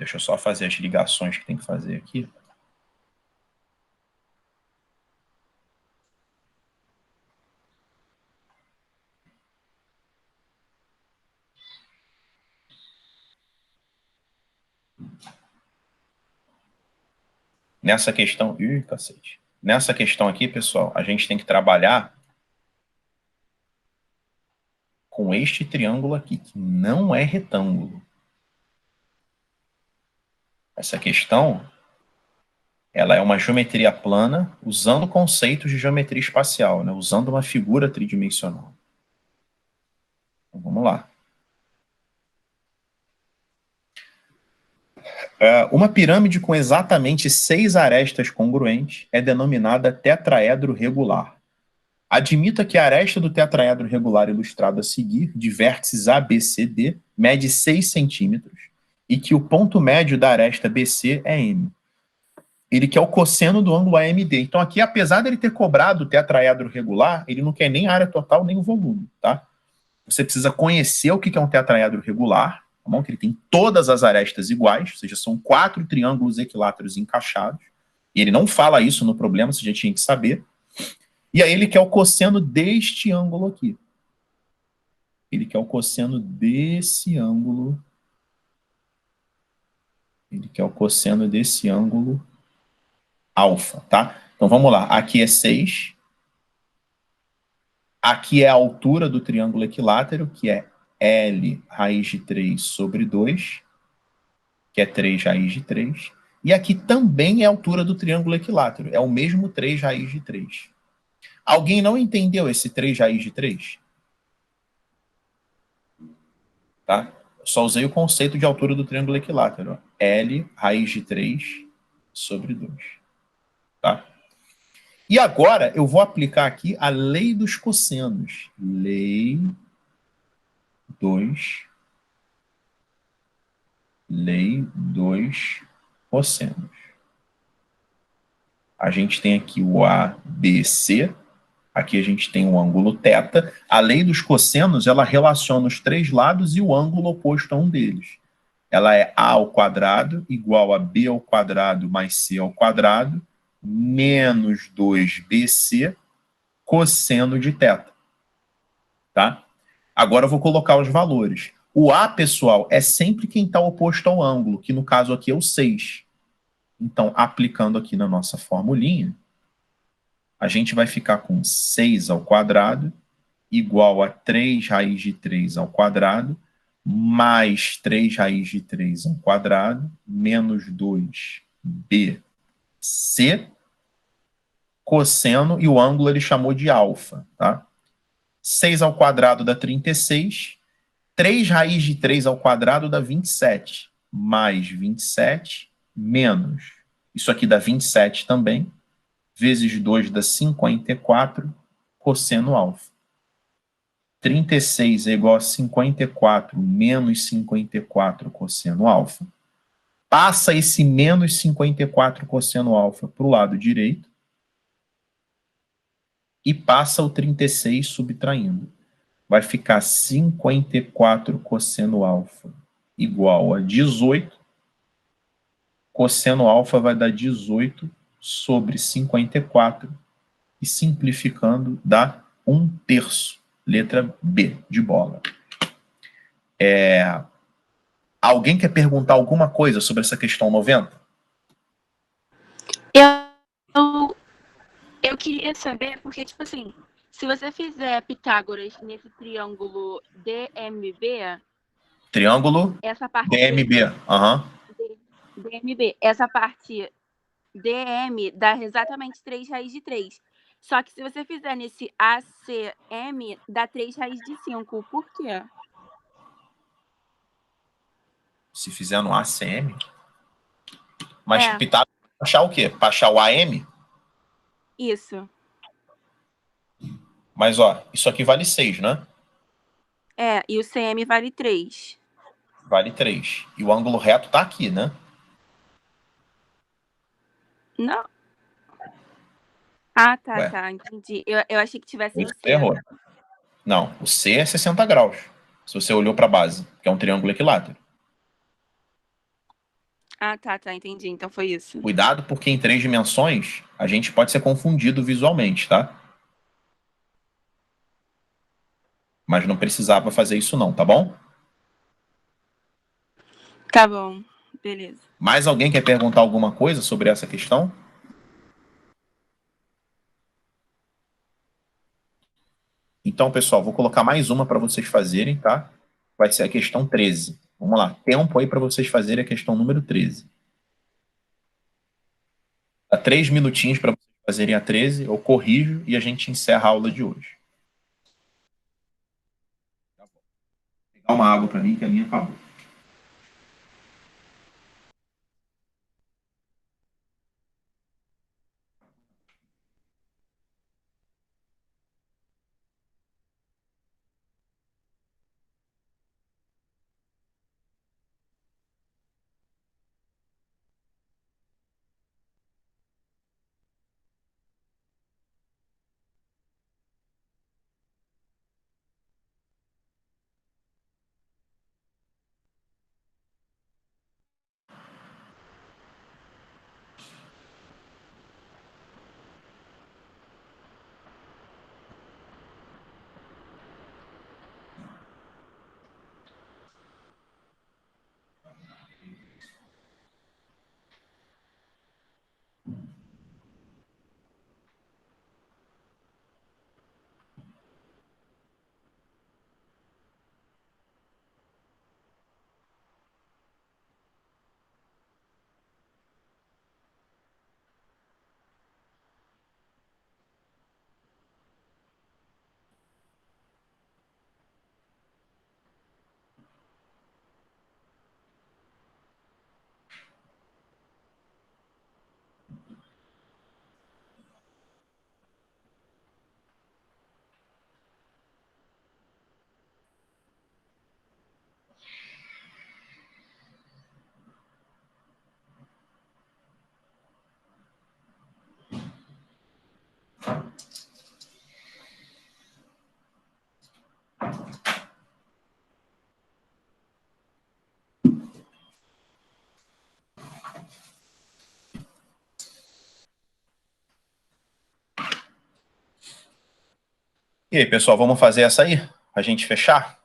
Deixa eu só fazer as ligações que tem que fazer aqui. Nessa questão... Ih, cacete. Nessa questão aqui, pessoal, a gente tem que trabalhar com este triângulo aqui, que não é retângulo. Essa questão, ela é uma geometria plana usando conceitos de geometria espacial, né? Usando uma figura tridimensional. Então, vamos lá. Uma pirâmide com exatamente 6 arestas congruentes é denominada tetraedro regular. Admita que a aresta do tetraedro regular ilustrado a seguir, de vértices ABCD, mede 6 centímetros e que o ponto médio da aresta BC é M. Ele quer o cosseno do ângulo AMD. Então aqui, apesar dele ter cobrado o tetraedro regular, ele não quer nem a área total, nem o volume, tá? Você precisa conhecer o que é um tetraedro regular, tá bom? Que ele tem todas as arestas iguais, ou seja, são 4 triângulos equiláteros encaixados. E ele não fala isso no problema, você já tinha que saber. E aí ele quer o cosseno deste ângulo aqui. Ele quer o cosseno desse ângulo. Ele quer o cosseno desse ângulo alfa, tá? Então vamos lá. Aqui é 6. Aqui é a altura do triângulo equilátero, que é L raiz de 3 sobre 2, que é 3 raiz de 3. E aqui também é a altura do triângulo equilátero. É o mesmo 3 raiz de 3. Alguém não entendeu esse 3 raiz de 3? Tá? Eu só usei o conceito de altura do triângulo equilátero. L raiz de 3 sobre 2. Tá? E agora eu vou aplicar aqui a lei dos cossenos. Lei dos cossenos. A gente tem aqui o ABC, aqui a gente tem o ângulo θ. A lei dos cossenos, ela relaciona os 3 lados e o ângulo oposto a um deles. Ela é A ao quadrado igual a B ao quadrado mais C ao quadrado menos 2BC cosseno de θ. Tá? Agora eu vou colocar os valores. O A, pessoal, é sempre quem está oposto ao ângulo, que no caso aqui é o 6. Então, aplicando aqui na nossa formulinha, a gente vai ficar com 6 ao quadrado igual a 3 raiz de 3 ao quadrado mais 3 raiz de 3 ao quadrado menos 2BC cosseno, e o ângulo ele chamou de alfa, tá? 6 ao quadrado dá 36, 3 raiz de 3 ao quadrado dá 27, mais 27, menos, isso aqui dá 27 também, vezes 2 dá 54, cosseno alfa. 36 é igual a 54 menos 54 cosseno alfa. Passa esse menos 54 cosseno alfa para o lado direito, e passa o 36 subtraindo. Vai ficar 54 cosseno alfa igual a 18. Cosseno alfa vai dar 18 sobre 54. E simplificando, dá 1/3. Letra B, de bola. Alguém quer perguntar alguma coisa sobre essa questão 90? Eu queria saber, porque, tipo assim, se você fizer Pitágoras nesse triângulo DMB... Triângulo essa parte DMB, DMB, essa parte DM dá exatamente 3 raiz de 3. Só que se você fizer nesse ACM, dá 3 raiz de 5. Por quê? Se fizer no ACM? Mas Pitágoras, para achar o quê? Para achar o AM? Isso. Mas, ó, isso aqui vale 6, né? E o CM vale 3. Vale 3. E o ângulo reto tá aqui, né? Não. Ah, tá, entendi. Eu achei que tivesse no C. Errou. Não, o C é 60 graus. Se você olhou para a base, que é um triângulo equilátero. Ah, tá, entendi. Então foi isso. Cuidado, porque em 3 dimensões a gente pode ser confundido visualmente, tá? Mas não precisava fazer isso não, tá bom? Tá bom, beleza. Mais alguém quer perguntar alguma coisa sobre essa questão? Então, pessoal, vou colocar mais uma para vocês fazerem, tá? Vai ser a questão 13. Vamos lá, tempo aí para vocês fazerem a questão número 13. Dá 3 minutinhos para vocês fazerem a 13, eu corrijo e a gente encerra a aula de hoje. Tá bom. Vou pegar uma água para mim, que a minha acabou. E aí, pessoal, vamos fazer essa aí? Pra gente fechar?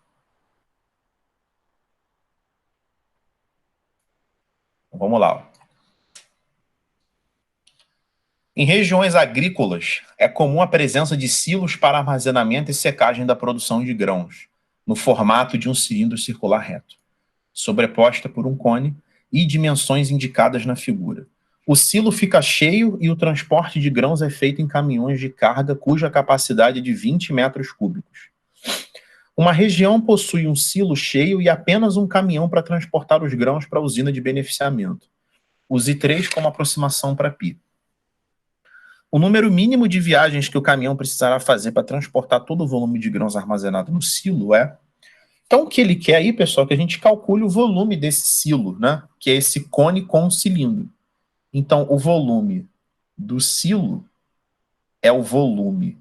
Vamos lá. Em regiões agrícolas, é comum a presença de silos para armazenamento e secagem da produção de grãos, no formato de um cilindro circular reto, sobreposta por um cone e dimensões indicadas na figura. O silo fica cheio e o transporte de grãos é feito em caminhões de carga cuja capacidade é de 20 metros cúbicos. Uma região possui um silo cheio e apenas um caminhão para transportar os grãos para a usina de beneficiamento. Use 3 como aproximação para π. O número mínimo de viagens que o caminhão precisará fazer para transportar todo o volume de grãos armazenado no silo é... Então, o que ele quer aí, pessoal, é que a gente calcule o volume desse silo, né? Que é esse cone com o cilindro. Então, o volume do silo é o volume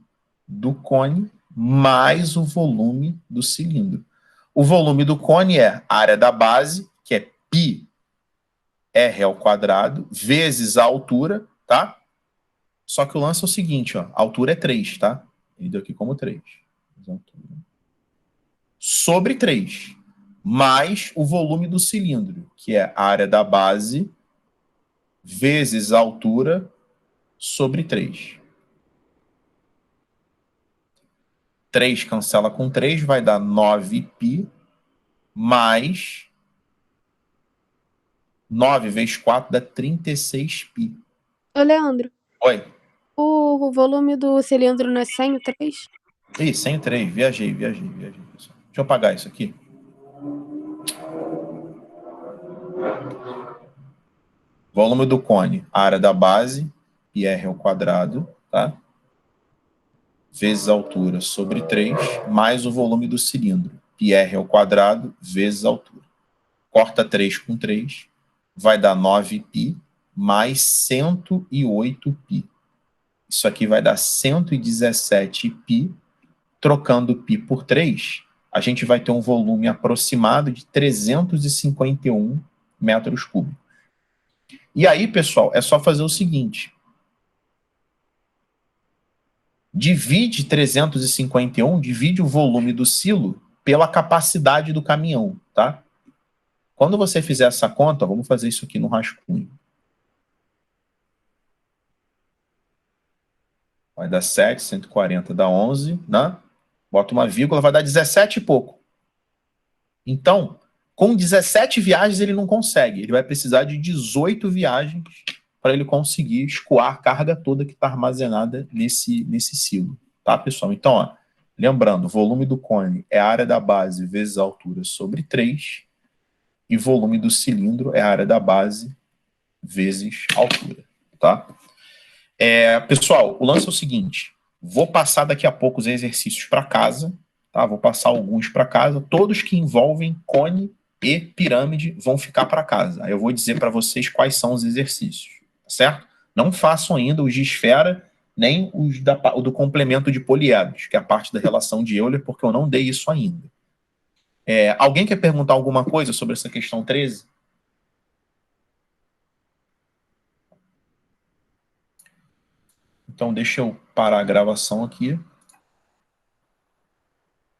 do cone mais o volume do cilindro. O volume do cone é a área da base, que é πr ao quadrado, vezes a altura, tá? Só que o lance é o seguinte, ó, a altura é 3, tá? Ele deu aqui como 3. Sobre 3, mais o volume do cilindro, que é a área da base, vezes a altura, sobre 3. 3 cancela com 3, vai dar 9π, mais 9 vezes 4 dá 36π. Ô, Leandro. Oi. O volume do cilindro não é 100 o 3? Ih, 103, viajei, pessoal. Deixa eu apagar isso aqui. Volume do cone, área da base, πr ao quadrado, tá? Vezes a altura sobre 3, mais o volume do cilindro, πr ao quadrado, vezes a altura. Corta 3 com 3, vai dar 9π, mais 108π. Isso aqui vai dar 117π. Trocando π por 3, a gente vai ter um volume aproximado de 351 metros cúbicos. E aí, pessoal, é só fazer o seguinte. Divide 351, divide o volume do silo pela capacidade do caminhão, tá? Quando você fizer essa conta, vamos fazer isso aqui no rascunho. Vai dar 7, 140 dá 11, né? Bota uma vírgula, vai dar 17 e pouco. Então, com 17 viagens ele não consegue. Ele vai precisar de 18 viagens para ele conseguir escoar a carga toda que está armazenada nesse silo. Tá, pessoal? Então, ó, lembrando, o volume do cone é a área da base vezes a altura sobre 3, e volume do cilindro é a área da base vezes a altura. Tá? Pessoal, o lance é o seguinte, vou passar daqui a pouco os exercícios para casa, tá? Vou passar alguns para casa, todos que envolvem cone e pirâmide vão ficar para casa. Aí eu vou dizer para vocês quais são os exercícios, tá certo? Não façam ainda os de esfera, nem os do complemento de poliedros, que é a parte da relação de Euler, porque eu não dei isso ainda. Alguém quer perguntar alguma coisa sobre essa questão 13? Então, deixa eu parar a gravação aqui.